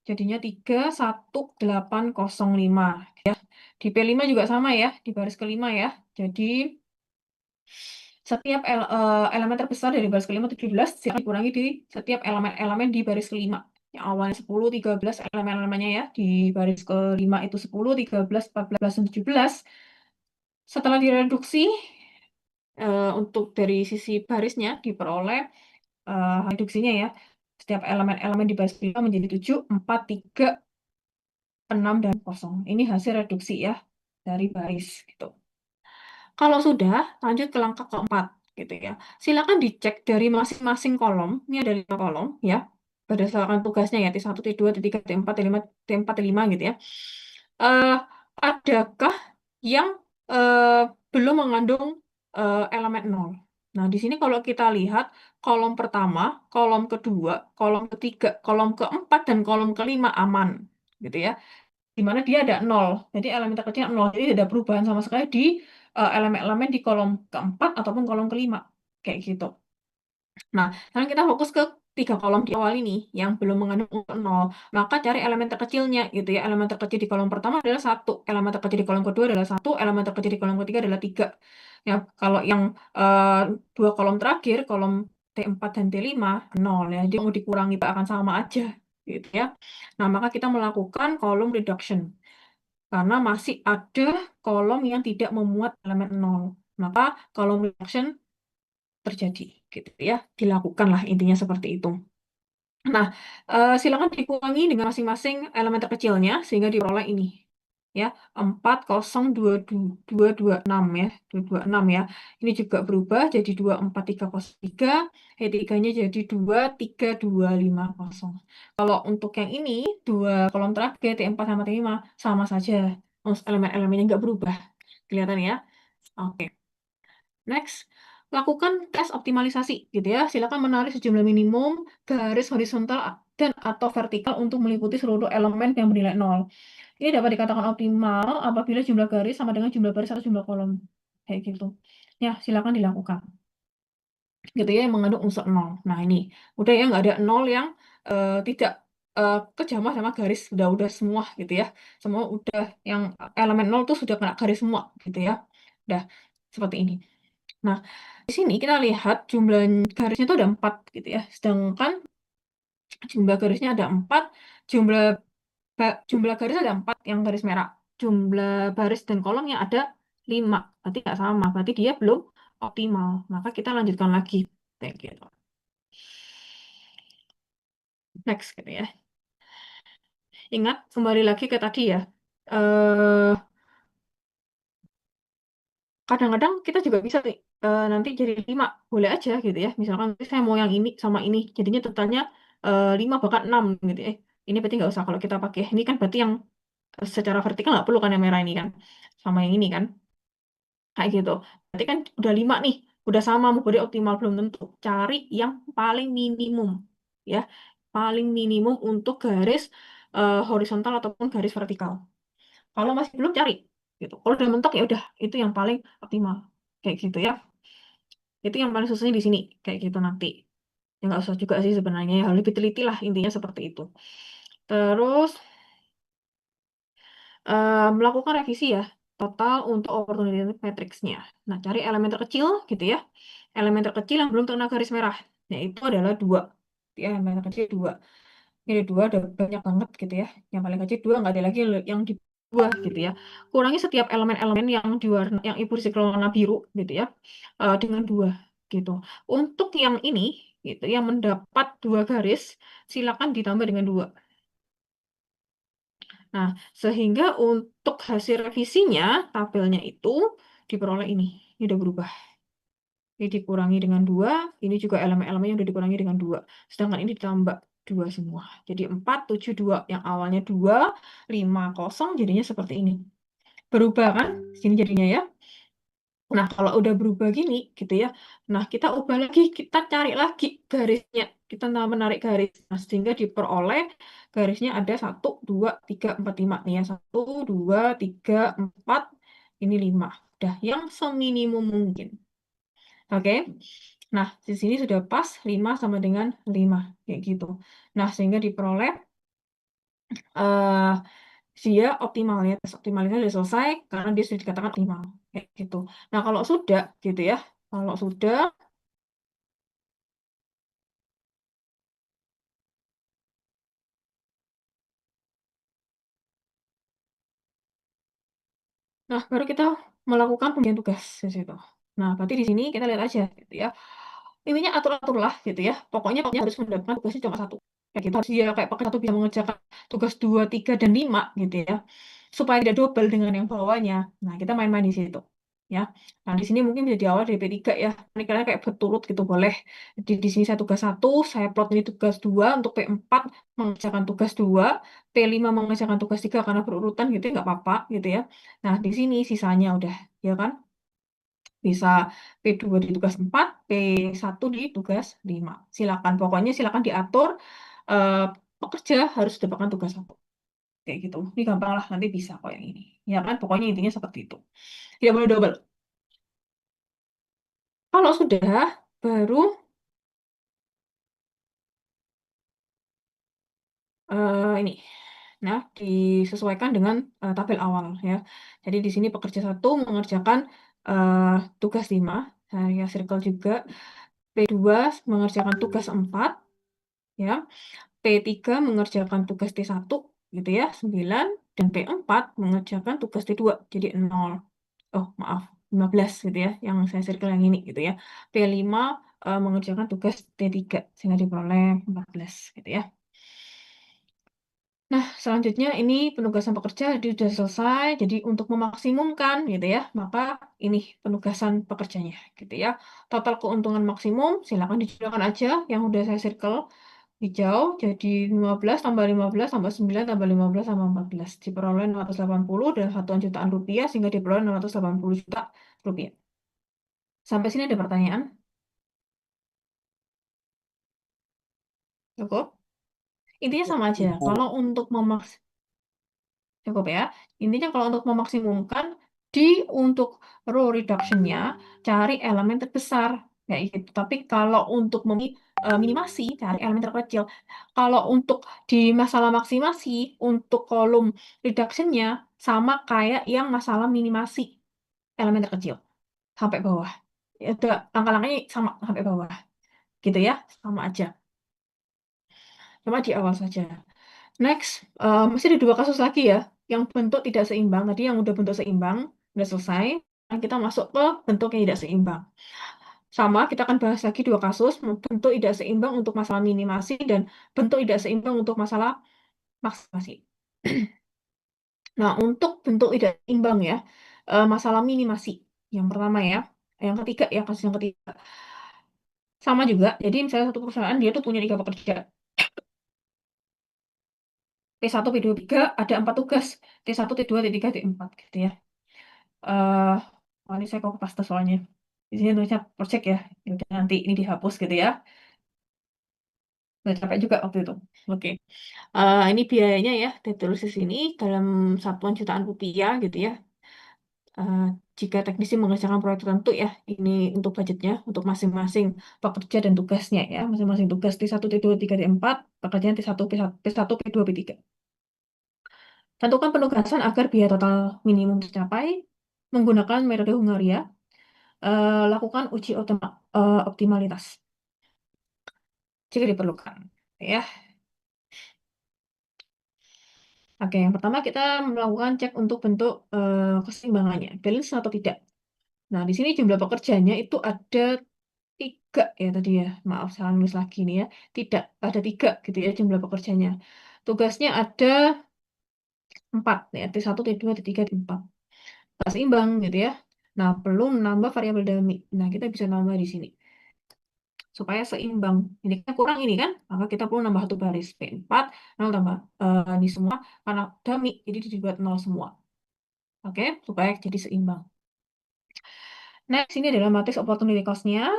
Jadinya 3, 1, 8, 0, 5 ya. Di P5 juga sama ya, di baris kelima ya. Jadi setiap elemen terbesar dari baris kelima 17 silakan dikurangi di setiap elemen-elemen di baris kelima. Yang awalnya 10, 13 elemen-elemennya ya. Di baris kelima itu 10, 13, 14, dan 17. Setelah direduksi, untuk dari sisi barisnya diperoleh reduksinya ya. Setiap elemen-elemen di baris kelima menjadi 7, 4, 3, 6, dan 0. Ini hasil reduksi ya dari baris gitu. Kalau sudah, lanjut ke langkah keempat, gitu ya. Silakan dicek dari masing-masing kolom. Ini ada 5 kolom, ya. Berdasarkan tugasnya ya, T1, T2, T3, T4, T5, T4, T5 gitu ya. Eh, adakah yang belum mengandung elemen nol? Nah, di sini kalau kita lihat kolom pertama, kolom kedua, kolom ketiga, kolom keempat, dan kolom kelima aman, gitu ya. di mana dia ada nol. Jadi elemen terkecilnya nol. Jadi tidak ada perubahan sama sekali di elemen-elemen di kolom keempat ataupun kolom kelima. Kayak gitu. Nah, sekarang kita fokus ke tiga kolom di awal ini yang belum mengandung unsur nol. Maka cari elemen terkecilnya gitu ya. Elemen terkecil di kolom pertama adalah satu, elemen terkecil di kolom kedua adalah satu, elemen terkecil di kolom ketiga adalah tiga. Ya, kalau yang eh, dua kolom terakhir, kolom T4 dan T5 nol ya. Jadi mau dikurangi akan sama aja gitu ya. Nah, maka kita melakukan kolom reduction karena masih ada kolom yang tidak memuat elemen nol. Maka kolom reduction terjadi gitu ya, dilakukanlah intinya seperti itu. Nah, silakan dikurangi dengan masing-masing elemen terkecilnya sehingga diperoleh ini ya, 40226 ya, 226 ya. Ini juga berubah jadi 24303, E3-nya jadi 23250. Kalau untuk yang ini, dua kolom terakhir T4 sama T5 sama saja. Elemen-elemennya nggak berubah. Kelihatan ya? Oke. Next, lakukan tes optimalisasi gitu ya. Silakan menarik sejumlah minimum garis horizontal dan atau vertikal untuk meliputi seluruh elemen yang bernilai nol. Ini dapat dikatakan optimal apabila jumlah garis sama dengan jumlah baris atau jumlah kolom. Kayak gitu. Ya, silakan dilakukan. Gitu ya, yang mengandung unsur nol. Nah, ini udah ya, nggak ada nol yang tidak kejamah sama garis. Udah semua gitu ya. Semua udah yang elemen nol tuh sudah kena garis semua gitu ya. Udah seperti ini. Nah, di sini kita lihat jumlah garisnya itu ada 4 gitu ya. Sedangkan jumlah garisnya ada 4, jumlah jumlah garis ada 4 yang garis merah. Jumlah baris dan kolomnya ada 5. Berarti nggak sama. Berarti dia belum optimal. Maka kita lanjutkan lagi. Kayak gitu. Next gitu ya. Ingat, kembali lagi ke tadi ya. Eh kadang-kadang kita juga bisa nih, nanti jadi 5 boleh aja gitu ya, misalkan saya mau yang ini sama ini jadinya totalnya 5 bahkan 6 gitu ya. Ini berarti nggak usah kalau kita pakai ini kan, berarti yang secara vertikal nggak perlu kan yang merah ini kan sama yang ini kan, kayak gitu. Berarti kan udah 5 nih, udah sama, mau beri optimal belum tentu, cari yang paling minimum ya, paling minimum untuk garis horizontal ataupun garis vertikal. Kalau masih belum, cari gitu. Kalau udah mentok ya udah, itu yang paling optimal kayak gitu ya. Itu yang paling susahnya di sini kayak gitu nanti. Ya nggak usah juga sih sebenarnya, ya lebih teliti lah intinya seperti itu. Terus melakukan revisi ya total untuk opportunity matrix-nya. Nah, cari elemen terkecil gitu ya. Elemen terkecil yang belum terkena garis merah, yaitu adalah 2. Ya, elemen terkecil 2. Ini 2 ada banyak banget gitu ya. Yang paling kecil 2, nggak ada lagi yang di bawah gitu ya. Kurangi setiap elemen-elemen yang di warna yang ibu warna biru gitu ya. Dengan 2 gitu. Untuk yang ini gitu yang mendapat 2 garis, silakan ditambah dengan 2. Nah, sehingga untuk hasil revisinya, tabelnya itu diperoleh ini. Ini udah berubah. Ini dikurangi dengan 2, ini juga elemen-elemen yang udah dikurangi dengan 2. Sedangkan ini ditambah 2 semua. Jadi 4, 7, 2. Yang awalnya 2, 5, 0, jadinya seperti ini. Berubah kan? Sini jadinya ya. Nah, kalau udah berubah gini, gitu ya. Nah, kita ubah lagi, kita cari lagi garisnya. Kita menarik garis. Nah, sehingga diperoleh garisnya ada 1, 2, 3, 4, 5. Nih ya, 1, 2, 3, 4. Ini 5. Udah, yang seminimum mungkin. Oke. Nah, di sini sudah pas 5 sama dengan 5. Kayak gitu. Nah, sehingga diperoleh eh dia optimal ya. Tes optimalnya sudah selesai karena dia sudah dikatakan optimal. Kayak gitu. Nah, kalau sudah gitu ya. Kalau sudah, nah baru kita melakukan pembagian tugas di situ. Nah, berarti di sini kita lihat aja gitu ya. Intinya atur-atur lah gitu ya. Pokoknya harus mendapatkan tugasnya cuma satu. Kayak gitu. Harus dia kayak pakai satu bisa mengerjakan tugas 2, 3, dan 5 gitu ya. Supaya tidak double dengan yang bawahnya. Nah, kita main-main di situ. Ya. Nah, di sini mungkin bisa diawal dari P3 ya. Ini kalian kayak berturut gitu boleh. Di sini saya tugas 1, saya plot ini tugas 2, untuk P4 mengerjakan tugas 2, P5 mengerjakan tugas 3 karena berurutan gitu ya, nggak apa-apa gitu ya. Nah, di sini sisanya udah, ya kan? Bisa P2 di tugas 4, P1 di tugas 5. Silakan, pokoknya silakan diatur, eh, pekerja harus mendapatkan tugas 1. kayak gitu. Ini gampang lah, nanti bisa kok yang ini. Ya kan, pokoknya intinya seperti itu. Tidak boleh double. Kalau sudah, baru ini. Nah, disesuaikan dengan tabel awal ya. Jadi di sini pekerja satu mengerjakan eh, tugas 5, saya circle juga. P2 mengerjakan tugas 4, ya. P3 mengerjakan tugas T1, gitu ya, 9. Dan P4 mengerjakan tugas T2, jadi 0. Oh, maaf, 15 gitu ya, yang saya circle yang ini gitu ya. P5 mengerjakan tugas T3, sehingga diperoleh 14 gitu ya. Nah, selanjutnya ini penugasan pekerja sudah selesai. Jadi untuk memaksimumkan gitu ya, maka ini penugasan pekerjanya gitu ya. Total keuntungan maksimum silakan dijumlahkan aja yang udah saya circle hijau. Jadi 15 tambah 15 tambah 9 tambah 15 tambah 14. Diperoleh 680 dan satuan jutaan rupiah sehingga diperoleh 680 juta rupiah. Sampai sini ada pertanyaan? Cukup? Intinya sama aja. Kalau untuk memaks Cukup ya. Intinya kalau untuk memaksimumkan di untuk row reduction-nya cari elemen terbesar kayak gitu. Tapi kalau untuk minimasi cari elemen terkecil. Kalau untuk di masalah maksimasi untuk kolom reduction-nya sama kayak yang masalah minimasi elemen terkecil sampai bawah. Itu langkah-langkahnya sama sampai bawah. Gitu ya. Sama aja. Cuma di awal saja. Next, masih ada dua kasus lagi ya, yang bentuk tidak seimbang. Tadi yang udah bentuk seimbang, udah selesai. Sekarang kita masuk ke bentuk yang tidak seimbang. Sama, kita akan bahas lagi dua kasus, bentuk tidak seimbang untuk masalah minimasi dan bentuk tidak seimbang untuk masalah maksimasi. Nah, untuk bentuk tidak seimbang ya, masalah minimasi. Yang pertama ya, yang ketiga ya, kasus yang ketiga. Sama juga, jadi misalnya satu perusahaan dia tuh punya 3 pekerja. P1, P2, P3, ada 4 tugas. T1, T2, T3, T4 gitu ya. eh ini saya copy paste soalnya. Di sini tulisnya project ya. Ya udah nanti ini dihapus gitu ya. Udah capek juga waktu itu. Oke. Ini biayanya ya ditulis di sini dalam satuan jutaan rupiah gitu ya. Eh, Jika teknisi mengerjakan proyek tertentu ya, ini untuk budgetnya untuk masing-masing pekerja dan tugasnya ya, masing-masing tugas T1, T2, T3, T4, pekerjaan T1, P1, P2, P3. Tentukan penugasan agar biaya total minimum tercapai menggunakan metode Hungaria. Lakukan uji optimalitas jika diperlukan. Ya, oke. Yang pertama kita melakukan cek untuk bentuk keseimbangannya, balance atau tidak. Nah, di sini jumlah pekerjanya itu ada 3 ya tadi ya. Maaf, salah nulis lagi nih ya. Tidak ada 3 gitu ya jumlah pekerjanya. Tugasnya ada 4 ya, T1, T2, T3, T4. Tak seimbang gitu ya. Nah, perlu menambah variabel dummy. Nah, kita bisa nambah di sini supaya seimbang. Ini kan kurang ini kan, maka kita perlu nambah 1 baris. P4, 0 tambah ini semua, karena dummy, jadi dibuat 0 semua. Oke, supaya jadi seimbang. Next, ini adalah matriks opportunity cost-nya.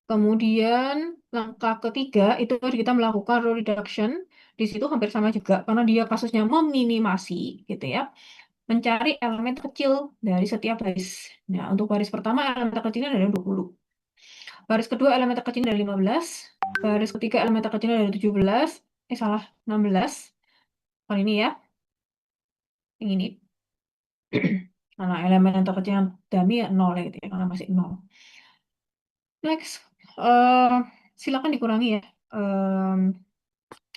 Kemudian, langkah ketiga, itu kita melakukan row reduction. Di situ hampir sama juga, karena dia kasusnya meminimasi, gitu ya. Mencari elemen kecil dari setiap baris. Nah, untuk baris pertama, elemen terkecilnya ada 20. Baris kedua elemen terkecilnya ada 15. Baris ketiga elemen terkecilnya ada 17. Salah, 16. Kalau ini ya, yang ini. Karena elemen yang terkecil yang dummy ya 0 ya, gitu ya, karena masih 0. Next, eh silakan dikurangi ya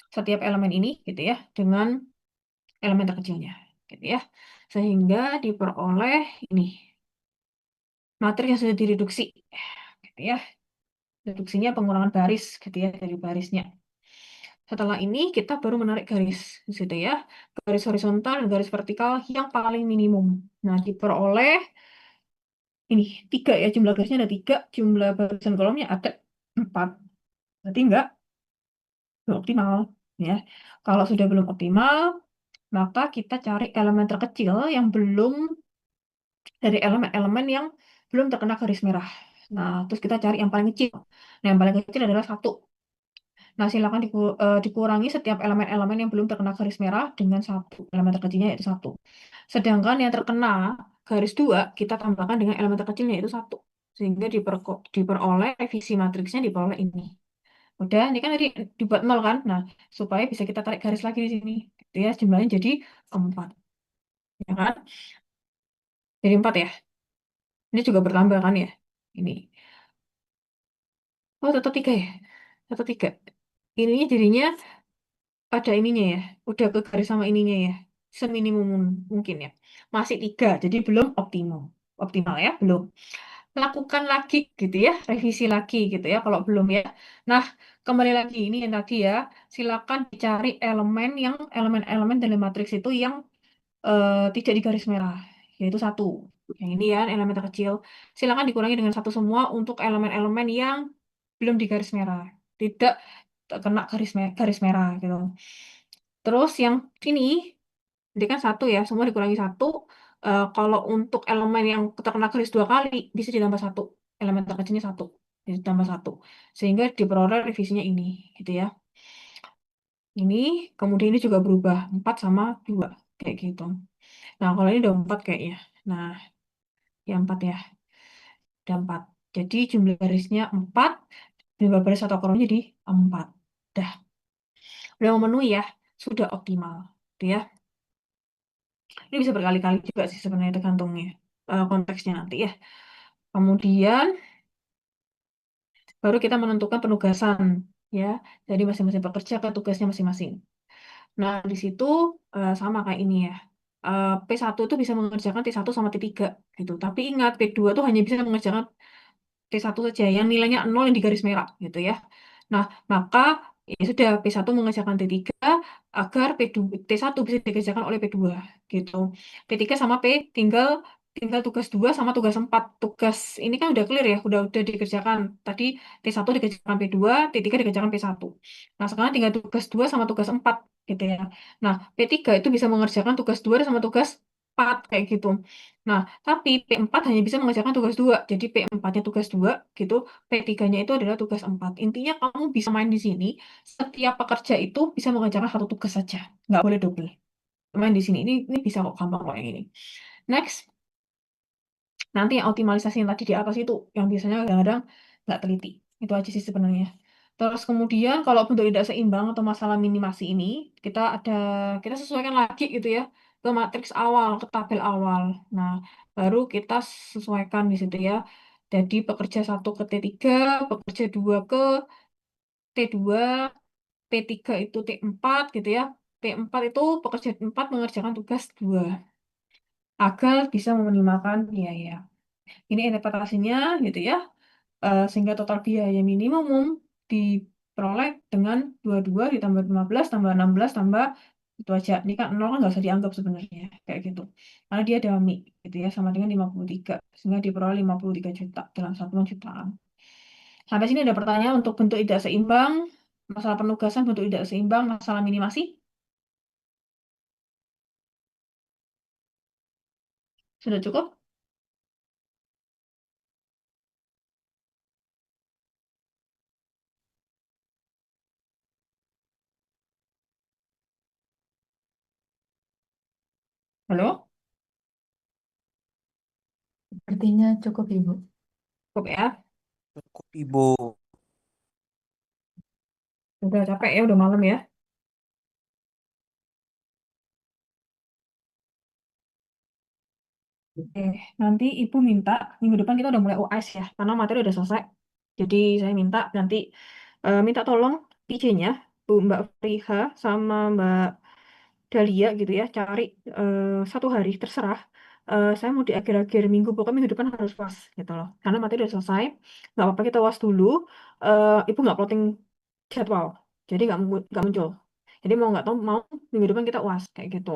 setiap elemen ini gitu ya dengan elemen terkecilnya gitu ya. Sehingga diperoleh ini materi yang sudah direduksi gitu ya. Reduksinya pengurangan baris gitu ya dari barisnya. Setelah ini kita baru menarik garis di situ ya. Garis horizontal dan garis vertikal yang paling minimum. Nah, diperoleh ini 3 ya, jumlah garisnya ada 3, jumlah barisan kolomnya ada 4. Berarti enggak belum optimal ya. Kalau sudah belum optimal, maka kita cari elemen terkecil yang belum dari elemen-elemen yang belum terkena garis merah. Nah, terus kita cari yang paling kecil. Nah, yang paling kecil adalah 1. Nah, silakan dikurangi setiap elemen-elemen yang belum terkena garis merah dengan satu. Elemen terkecilnya yaitu satu. Sedangkan yang terkena garis dua, kita tambahkan dengan elemen terkecilnya yaitu satu. Sehingga diperoleh revisi matriksnya diperoleh ini. Udah, ini kan tadi dibuat nol kan? Nah, supaya bisa kita tarik garis lagi di sini. Gitu ya, jumlahnya jadi 4. Ya kan? Jadi 4 ya. Ini juga bertambah kan ya? Ini. Oh, tetap 3 ya? Tetap 3. Ininya jadinya ada ininya ya. Udah ke garis sama ininya ya. Seminimum mungkin ya. Masih 3, jadi belum optimal. Optimal ya, belum. Lakukan lagi gitu ya, revisi lagi gitu ya kalau belum ya. Nah, kembali lagi ini yang tadi ya, silakan dicari elemen-elemen dari matriks itu yang tidak di garis merah, yaitu satu. Yang ini ya, elemen terkecil. Silakan dikurangi dengan satu semua untuk elemen-elemen yang belum di garis merah, tidak kena garis merah gitu. Terus yang ini, ini kan satu ya, semua dikurangi satu. Kalau untuk elemen yang terkena garis dua kali, bisa ditambah satu. Elemen terkecilnya satu, bisa ditambah satu. Sehingga diperoleh revisinya ini, gitu ya. Ini, kemudian ini juga berubah, 4 sama 2 kayak gitu. Nah, kalau ini udah 4 kayaknya. Nah, ya 4 ya, udah 4. Jadi jumlah garisnya 4, jumlah baris atau kolomnya jadi 4. Udah memenuhi ya, sudah optimal. Gitu ya. Ini bisa berkali-kali juga sih sebenarnya tergantungnya konteksnya nanti ya. Kemudian baru kita menentukan penugasan ya. Jadi masing-masing pekerja ke tugasnya masing-masing. Nah, di situ sama kayak ini ya. P1 itu bisa mengerjakan T1 sama T3 gitu. Tapi ingat P2 tuh hanya bisa mengerjakan T1 saja yang nilainya 0 yang di garis merah gitu ya. Nah, maka ya sudah P1 mengerjakan T3 agar T1 bisa dikerjakan oleh P2 gitu. P3 sama P tinggal tinggal tugas 2 sama tugas 4. Tugas ini kan udah clear ya, udah dikerjakan. Tadi T1 dikerjakan P2, T3 dikerjakan P1. Nah, sekarang tinggal tugas 2 sama tugas 4 gitu ya. Nah, P3 itu bisa mengerjakan tugas 2 sama tugas 4 kayak gitu. Nah, tapi P4 hanya bisa mengerjakan tugas 2. Jadi P4-nya tugas 2 gitu, P3-nya itu adalah tugas 4. Intinya kamu bisa main di sini, setiap pekerja itu bisa mengerjakan satu tugas saja. Nggak boleh double. Main di sini. Ini bisa kok gampang kok yang ini. Next, nanti yang optimalisasi yang tadi di atas itu, yang biasanya kadang-kadang nggak teliti. Itu aja sih sebenarnya. Terus kemudian kalau bentuk tidak seimbang atau masalah minimasi ini, kita sesuaikan lagi gitu ya ke matriks awal, ke tabel awal. Nah, baru kita sesuaikan di situ ya. Jadi pekerja satu ke T3, pekerja 2 ke T2, P3 itu T4 gitu ya. P4 itu pekerja 4 mengerjakan tugas 2 agar bisa meminimalkan biaya. Ini interpretasinya gitu ya. Sehingga total biaya minimum diperoleh dengan 22 ditambah 15 tambah 16 tambah itu aja. Ini kan 0 kan nggak usah dianggap sebenarnya kayak gitu. Karena dia dummy gitu ya sama dengan 53 sehingga diperoleh 53 juta dalam satuan jutaan. Sampai sini ada pertanyaan untuk bentuk tidak seimbang, masalah penugasan bentuk tidak seimbang, masalah minimasi. Sudah cukup? Halo? Sepertinya cukup, Ibu. Cukup ya? Cukup, Ibu. Udah capek ya, udah malam ya. Oke, nanti Ibu minta minggu depan kita udah mulai UAS ya, karena materi udah selesai. Jadi saya minta nanti minta tolong PJ-nya, Mbak Friha sama Mbak Dahlia gitu ya, cari satu hari terserah. Saya mau di akhir-akhir minggu, pokoknya minggu depan harus UAS gitu loh. Karena materi udah selesai, nggak apa-apa kita UAS dulu. Ibu nggak plotting jadwal, jadi nggak muncul. Jadi mau nggak tahu mau minggu depan kita UAS kayak gitu.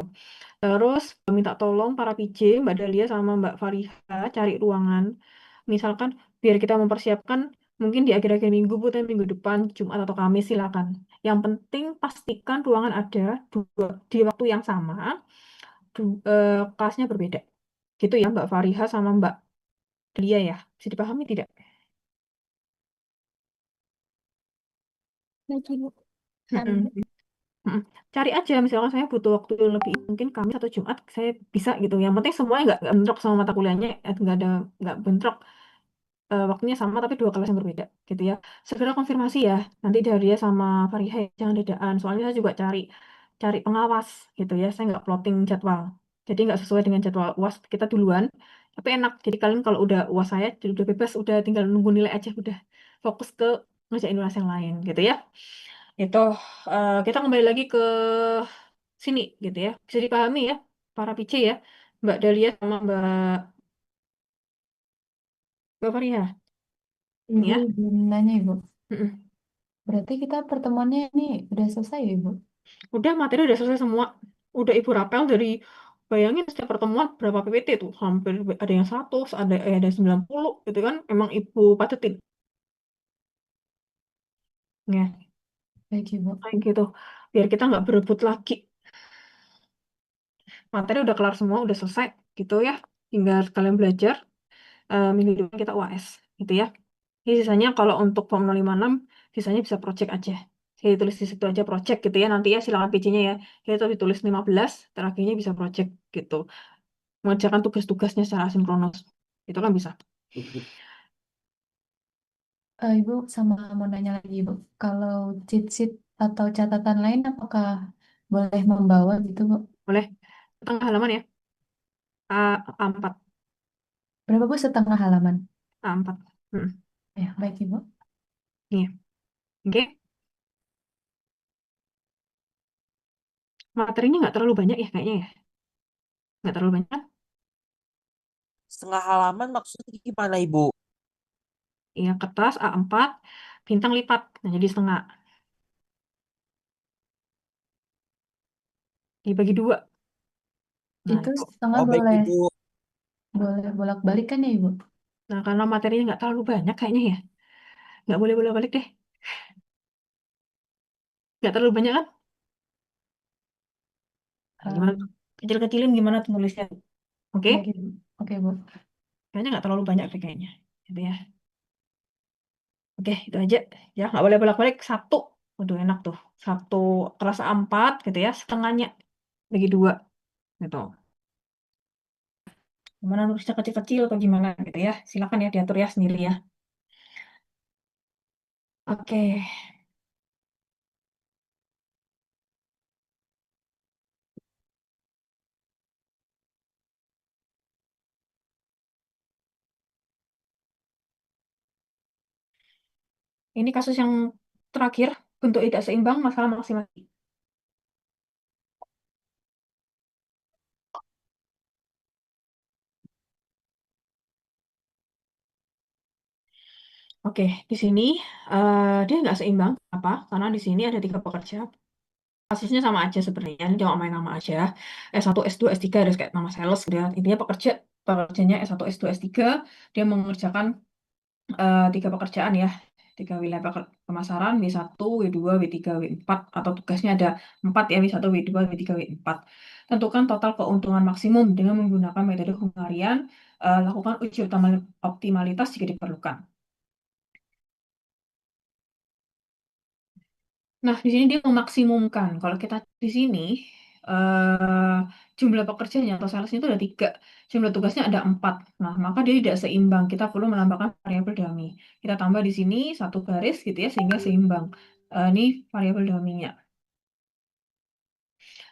Terus minta tolong para PJ, Mbak Dahlia sama Mbak Fariha cari ruangan. Misalkan biar kita mempersiapkan mungkin di akhir-akhir minggu, atau minggu depan, Jumat atau Kamis silakan. Yang penting pastikan ruangan ada di waktu yang sama, kelasnya berbeda. Gitu ya Mbak Fariha sama Mbak Dahlia ya. Bisa dipahami tidak? Lagi Bu. Mm-mm. Ada. Mm-mm. Cari aja, misalkan saya butuh waktu lebih, mungkin Kamis atau Jumat saya bisa gitu. Yang penting semuanya nggak bentrok sama mata kuliahnya, nggak bentrok, waktunya sama tapi dua kelas yang berbeda gitu ya. Segera konfirmasi ya nanti dari dia sama Fariha, jangan dadaan. Soalnya saya juga cari cari pengawas gitu ya. Saya nggak plotting jadwal. Jadi nggak sesuai dengan jadwal UAS kita duluan. Tapi enak. Jadi kalian kalau udah UAS saya jadi udah bebas, udah tinggal nunggu nilai aja, udah fokus ke ngerjain UAS yang lain gitu ya. Itu kita kembali lagi ke sini gitu ya. Bisa dipahami ya para PC ya. Mbak Dahlia sama Mbak Fariha Ibu ya. izin nanya Ibu. Mm-mm. Berarti kita pertemuannya ini udah selesai ya Ibu? Udah materi udah selesai semua. Udah Ibu rapel dari, bayangin setiap pertemuan berapa PPT tuh. Hampir ada yang 100, ada 90 gitu kan. Emang Ibu patetin. Ya, Baik Ibu. kayak gitu. Biar kita nggak berebut lagi. Materi udah kelar semua, udah selesai gitu ya. Tinggal kalian belajar. Minggu depan kita UAS gitu ya. Jadi sisanya kalau untuk form 056, sisanya bisa project aja. Saya tulis di situ aja project gitu ya. Nanti ya silakan PC-nya ya. Saya tuh ditulis 15, terakhirnya bisa project gitu. Mengerjakan tugas-tugasnya secara asinkronus. Itu kan bisa. Ibu sama mau nanya lagi Ibu. Kalau cheat sheet atau catatan lain apakah boleh membawa gitu Bu? Boleh. Tengah halaman ya. A4. Berapa Bu setengah halaman? A4. Hmm. Ya, baik Ibu. Iya. Oke. Materinya nggak terlalu banyak ya kayaknya ya. Nggak terlalu banyak. Setengah halaman maksudnya gimana, Ibu? Iya, kertas A4, bintang lipat. Nah, jadi setengah. Dibagi dua. Nah, Itu itu. setengah Oh, baik, boleh Ibu. boleh bolak-balik kan ya Ibu? Nah, karena materinya nggak terlalu banyak kayaknya ya. Nggak boleh bolak-balik deh. Nggak terlalu banyak kan? Nah, gimana tuh? Em, Kecil-kecilin gimana tuh nulisnya? Oke? baik Ibu. Oke Bu. Kayaknya nggak terlalu banyak deh kayaknya. Gitu ya. Oke, itu aja. Ya, nggak boleh bolak-balik. Satu. Waduh, enak tuh. Satu kelas A4 gitu ya. Setengahnya bagi dua. Gitu. Gimana nulisnya kecil-kecil atau gimana gitu ya. Silakan ya diatur ya sendiri ya. Oke. Ini kasus yang terakhir. Bentuk tidak seimbang masalah maksimasi. Oke, di sini dia nggak seimbang. Apa? Karena di sini ada tiga pekerja. Kasusnya sama aja sebenarnya, ini cuma main nama aja. S1, S2, S3 ada kayak nama sales gitu ya. Intinya pekerjanya S1, S2, S3, dia mengerjakan tiga pekerjaan ya. Tiga wilayah pemasaran, W1, W2, W3, W4, atau tugasnya ada 4 ya, W1, W2, W3, W4. Tentukan total keuntungan maksimum dengan menggunakan metode Hungarian, lakukan uji optimalitas jika diperlukan. Nah, di sini dia memaksimumkan. Kalau kita di sini, eh, jumlah pekerjanya atau salesnya itu ada tiga. Jumlah tugasnya ada 4. Nah, maka dia tidak seimbang. Kita perlu menambahkan variabel dummy. Kita tambah di sini satu garis gitu ya, sehingga seimbang. Ini variabel dummy-nya.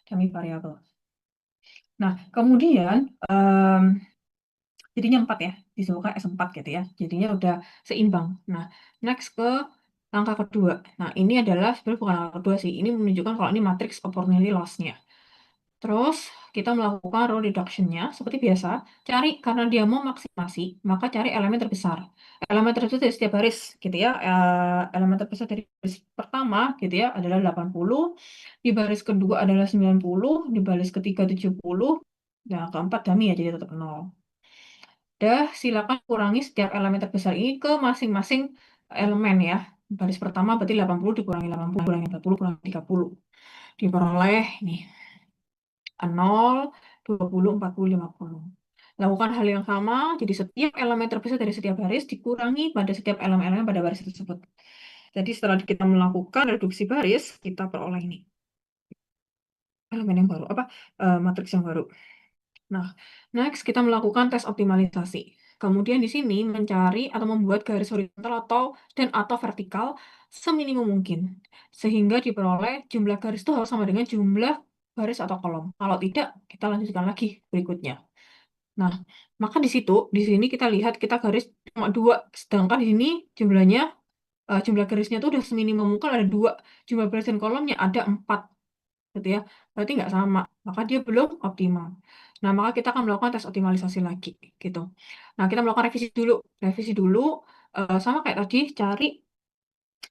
Dummy variabel. Nah, kemudian jadinya 4 ya. Disebutkan S4 gitu ya. Jadinya udah seimbang. Nah, next ke langkah kedua. Nah, ini adalah sebenarnya bukan langkah kedua sih. Ini menunjukkan kalau ini matrix opportunity loss-nya. Terus kita melakukan row reduction-nya seperti biasa. Cari, karena dia mau maksimasi, maka cari elemen terbesar. Elemen terbesar dari setiap baris gitu ya. Elemen terbesar dari baris pertama gitu ya adalah 80. Di baris kedua adalah 90. Di baris ketiga 70. Nah, keempat dummy ya, jadi tetap 0. Udah, silakan kurangi setiap elemen terbesar ini ke masing-masing elemen ya. Baris pertama berarti 80 dikurangi 80, kurangi 40, kurangi 30. Diperoleh nih 0, 20, 40, 50. Lakukan hal yang sama, jadi setiap elemen terbesar dari setiap baris dikurangi pada setiap elemen-elemen pada baris tersebut. Jadi setelah kita melakukan reduksi baris, kita peroleh ini elemen yang baru, matriks yang baru. Nah, next kita melakukan tes optimalisasi. Kemudian di sini mencari atau membuat garis horizontal atau vertikal seminimum mungkin. Sehingga diperoleh jumlah garis itu harus sama dengan jumlah baris atau kolom. Kalau tidak, kita lanjutkan lagi berikutnya. Nah, maka di sini kita lihat kita garis cuma 2, sedangkan di sini jumlah garisnya itu udah seminimum mungkin ada 2, jumlah baris dan kolomnya ada 4, gitu ya. Berarti nggak sama, maka dia belum optimal. Nah, maka kita akan melakukan tes optimalisasi lagi, gitu. Nah, kita melakukan revisi dulu, sama kayak tadi, cari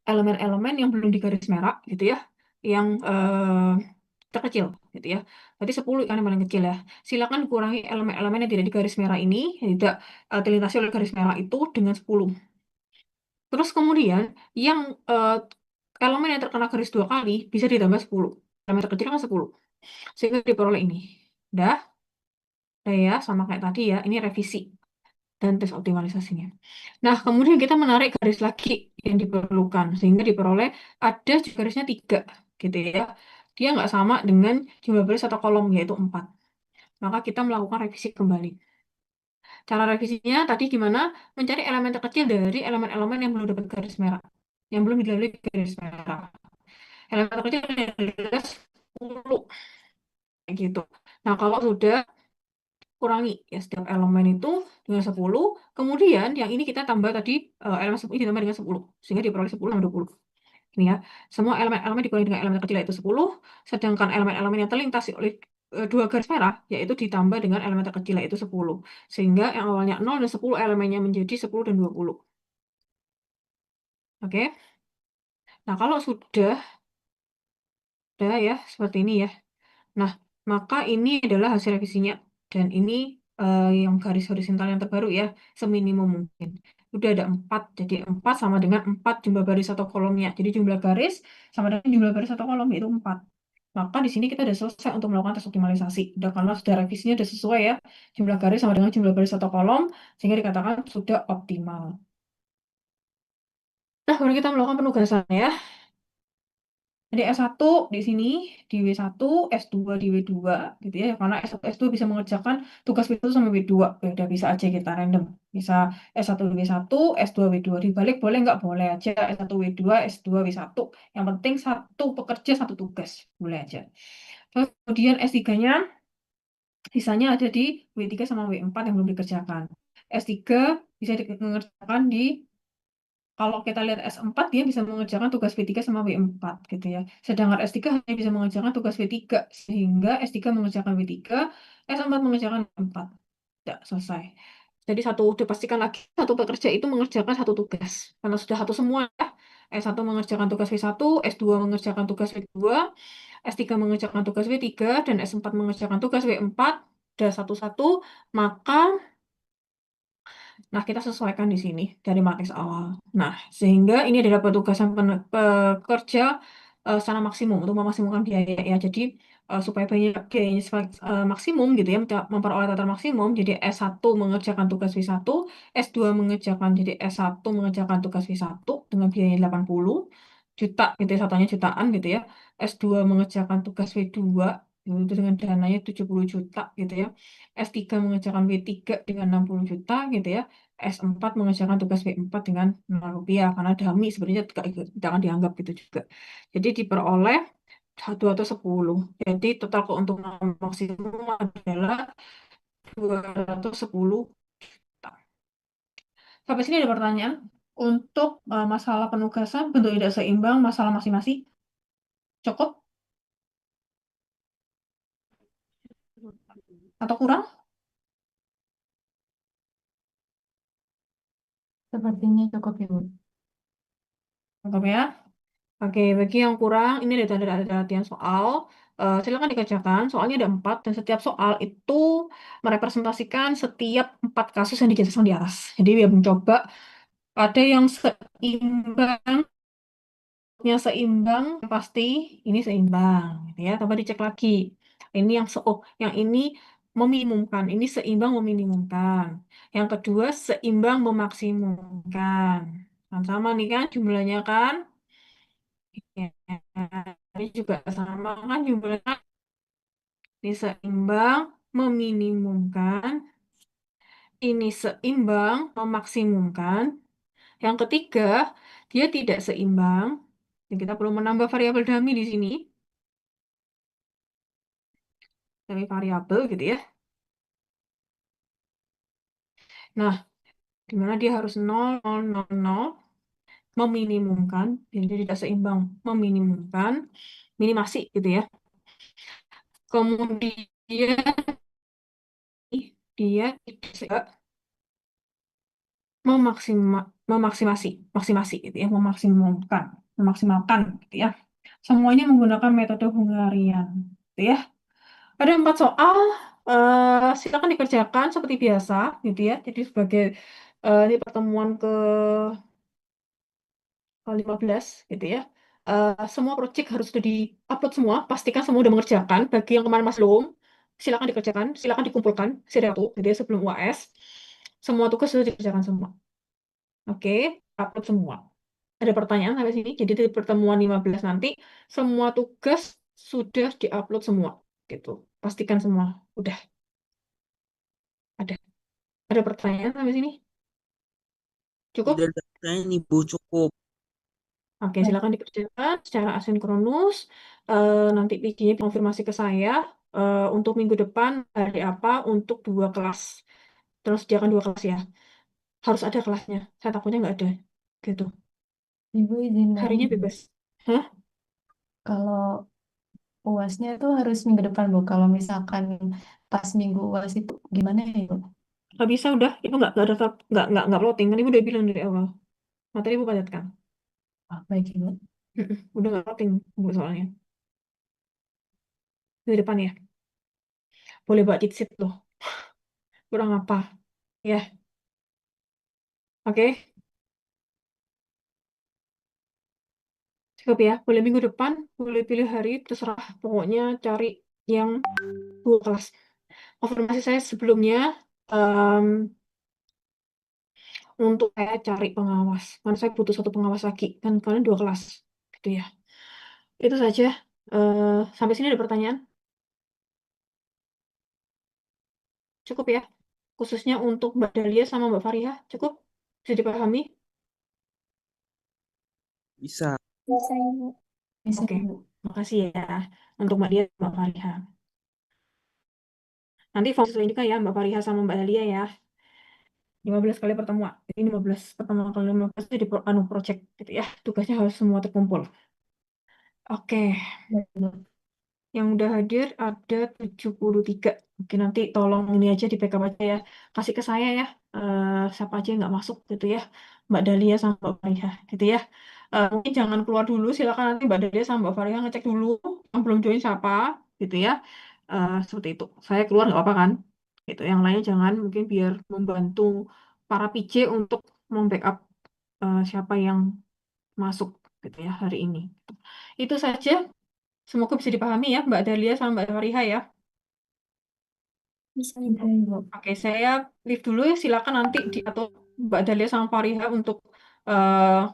elemen-elemen yang belum digaris merah, gitu ya, yang terkecil, gitu ya. Berarti 10 kan yang paling kecil ya. Silakan kurangi elemen-elemen yang tidak digaris merah ini, yang tidak dilintasi oleh garis merah itu dengan 10. Terus kemudian yang elemen yang terkena garis 2 kali bisa ditambah 10. Elemen terkecil kan 10. Sehingga diperoleh ini. Dah, dah ya, sama kayak tadi ya. Ini revisi dan tes optimalisasinya. Nah, kemudian kita menarik garis lagi yang diperlukan. Sehingga diperoleh ada garisnya 3, gitu ya. Dia nggak sama dengan jumlah baris atau kolom, yaitu 4. Maka kita melakukan revisi kembali. Cara revisinya tadi gimana? Mencari elemen terkecil dari elemen-elemen yang belum dapat garis merah. Yang belum dilalui garis merah. Elemen terkecil adalah 10. Kayak gitu. Nah, kalau sudah kurangi ya setiap elemen itu dengan 10, kemudian yang ini kita tambah tadi elemen 10 ini ditambah dengan 10, sehingga diperoleh 10 sama 20. Ini ya, semua elemen-elemen dikurangi dengan elemen terkecil yaitu 10, sedangkan elemen-elemen yang terlintasi oleh 2 garis merah yaitu ditambah dengan elemen terkecil yaitu 10. Sehingga yang awalnya 0 dan 10 elemennya menjadi 10 dan 20. Oke. Nah, kalau sudah ya seperti ini ya. Nah, maka ini adalah hasil revisinya. Dan ini yang garis horizontal yang terbaru ya, seminimum mungkin. Udah ada 4, jadi 4 sama dengan 4 jumlah baris atau kolomnya. Jadi jumlah garis sama dengan jumlah baris atau kolom itu 4. Maka di sini kita sudah selesai untuk melakukan tes optimalisasi. Udah karena sudah revisinya sudah sesuai ya, jumlah garis sama dengan jumlah baris atau kolom, sehingga dikatakan sudah optimal. Nah, baru kita melakukan penugasan ya. Jadi S1 di sini di W1, S2 di W2 gitu ya. Karena S1 S2 bisa mengerjakan tugas W1 sama W2. Ya udah bisa aja kita random. Bisa S1 W1, S2 W2. Dibalik boleh nggak? Boleh aja S1 W2, S2 W1. Yang penting satu pekerja satu tugas. Boleh aja. Terus kemudian S3-nya sisanya ada di W3 sama W4 yang belum dikerjakan. S3 bisa dikerjakan di kalau kita lihat S4, dia bisa mengerjakan tugas V3 sama W4 gitu ya. Sedangkan S3 hanya bisa mengerjakan tugas V3, sehingga S3 mengerjakan W3, S4 mengerjakan W4. Tidak selesai. Jadi dipastikan lagi satu pekerja itu mengerjakan satu tugas. Karena sudah satu semua ya. S1 mengerjakan tugas V1, S2 mengerjakan tugas V2, S3 mengerjakan tugas V3, dan S4 mengerjakan tugas W4. Sudah satu-satu, maka nah, kita sesuaikan di sini dari matriks awal. Nah, sehingga ini adalah petugasan pekerja secara maksimum untuk memaksimumkan biaya ya. Jadi supaya biayanya maksimum gitu ya, memperoleh total maksimum. Jadi S1 mengerjakan tugas V1, S2 mengerjakan jadi S1 mengerjakan tugas V1 dengan biaya 80 juta gitu ya, satunya jutaan gitu ya. S2 mengerjakan tugas V2 itu dengan dananya 70 juta gitu ya. S3 mengerjakan W3 dengan 60 juta gitu ya. S4 mengerjakan tugas W4 dengan Rp0 karena dummy sebenarnya tidak akan dianggap gitu juga. Jadi diperoleh 1 atau 10. Jadi total keuntungan maksimum adalah 210 juta. Sampai sini ada pertanyaan. Untuk masalah penugasan, bentuk tidak seimbang, masalah masing-masing. Cukup atau kurang? Sepertinya cukup Ibu. Cukup ya. Oke, bagi yang kurang, ini ada latihan soal. Silakan dikerjakan. Soalnya ada 4, dan setiap soal itu merepresentasikan setiap 4 kasus yang dijelaskan di atas. Jadi biar mencoba ada yang seimbang, pasti ini seimbang, gitu ya. Coba dicek lagi. Ini yang ini meminimumkan, ini seimbang meminimumkan. Yang kedua seimbang memaksimumkan. Kan sama nih kan jumlahnya kan? Ya, ini juga sama kan jumlahnya ini seimbang, meminimumkan, ini seimbang, memaksimumkan. Yang ketiga, dia tidak seimbang. Dan kita perlu menambah variabel dummy di sini. Dummy variabel gitu ya. Nah, di mana dia harus 0, 0, 0, 0, meminimumkan. Jadi dia tidak seimbang, meminimumkan, minimasi gitu ya. Kemudian dia tidak memaksimasi, maksimasi gitu ya, memaksimalkan gitu ya. Semuanya menggunakan metode Hungarian gitu ya. Ada 4 soal, silakan dikerjakan seperti biasa gitu ya. Jadi sebagai ini pertemuan ke-15 gitu ya. Semua project harus sudah di-upload semua, pastikan semua udah mengerjakan. Bagi yang kemarin masih belum, silakan dikerjakan, silakan dikumpulkan seriatu gitu ya, sebelum UAS. Semua tugas sudah dikerjakan semua. Oke, upload semua. Ada pertanyaan sampai sini? Jadi di pertemuan 15 nanti semua tugas sudah diupload semua gitu. Pastikan semua udah ada. Ada pertanyaan sampai sini? Cukup? Tidak ada pertanyaan Ibu, cukup. Oke, Baik, silakan dikerjakan secara asinkronus. Nanti PJ konfirmasi ke saya untuk minggu depan hari apa untuk 2 kelas. Terus sediakan 2 kelas ya. Harus ada kelasnya. Saya takutnya nggak ada. Gitu. Ibu izin nanya, Harinya Bu. bebas. Hah? Kalau UASnya itu harus minggu depan, Bu. Kalau misalkan pas minggu UAS itu gimana ya, Ibu? Nggak bisa udah. Ibu nggak ada nggak plotting. Kan ibu udah bilang dari awal. Materi ibu padatkan. Baik, Ibu. Udah nggak plotting ibu soalnya. Di depan ya. Boleh buat cheat sheet loh. Kurang apa? Ya, oke. Cukup ya. Boleh minggu depan. Boleh pilih hari. Terserah. Pokoknya cari yang 2 kelas. Konfirmasi saya sebelumnya. em, untuk saya cari pengawas. Karena saya butuh 1 pengawas lagi. Kan kalian 2 kelas. Gitu ya. Itu saja. Sampai sini ada pertanyaan? Cukup ya. Khususnya untuk Mbak Dahlia sama Mbak Fariha. Cukup? Bisa dipahami? Bisa. Bisa, Ibu. Bisa, Oke. Ibu. Makasih ya. Untuk Mbak Dia Mbak Fariha. Nanti fokus juga ya Mbak Fariha sama Mbak Dahlia ya. 15 kali pertemuan. Jadi 15 pertemuan kali 15 itu di project gitu ya. Tugasnya harus semua terkumpul. Oke. Baik, Ibu. Yang udah hadir ada 73. Oke, nanti tolong ini aja di backup aja ya. Kasih ke saya ya. Siapa aja yang nggak masuk gitu ya. Mbak Dahlia sama Mbak Fariha gitu ya. Mungkin jangan keluar dulu. Silakan nanti Mbak Dahlia sama Mbak Fariha ngecek dulu. Yang belum join siapa gitu ya. Seperti itu. Saya keluar nggak apa-apa kan? Gitu. Yang lainnya jangan. Mungkin biar membantu para PJ untuk membackup siapa yang masuk gitu ya hari ini. Itu saja. Semoga bisa dipahami ya Mbak Dahlia sama Mbak Fariha ya. Bisa, Bisa, Ibu. Ibu. Oke, saya leave dulu ya. Silakan nanti diatur Mbak Dahlia sama Fariha untuk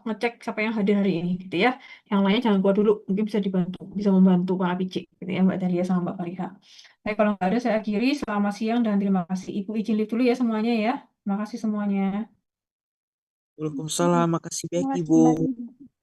ngecek siapa yang hadir hari ini gitu ya. Yang lainnya jangan keluar dulu. Mungkin bisa dibantu, bisa membantu para PJ gitu ya Mbak Dahlia sama Mbak Fariha. Baik, kalau nggak ada saya akhiri. Selamat siang dan terima kasih. Ibu izin leave dulu ya semuanya ya. Terima kasih semuanya. Waalaikumsalam. Makasih baik Terima kasih Ibu. kembali, Ibu.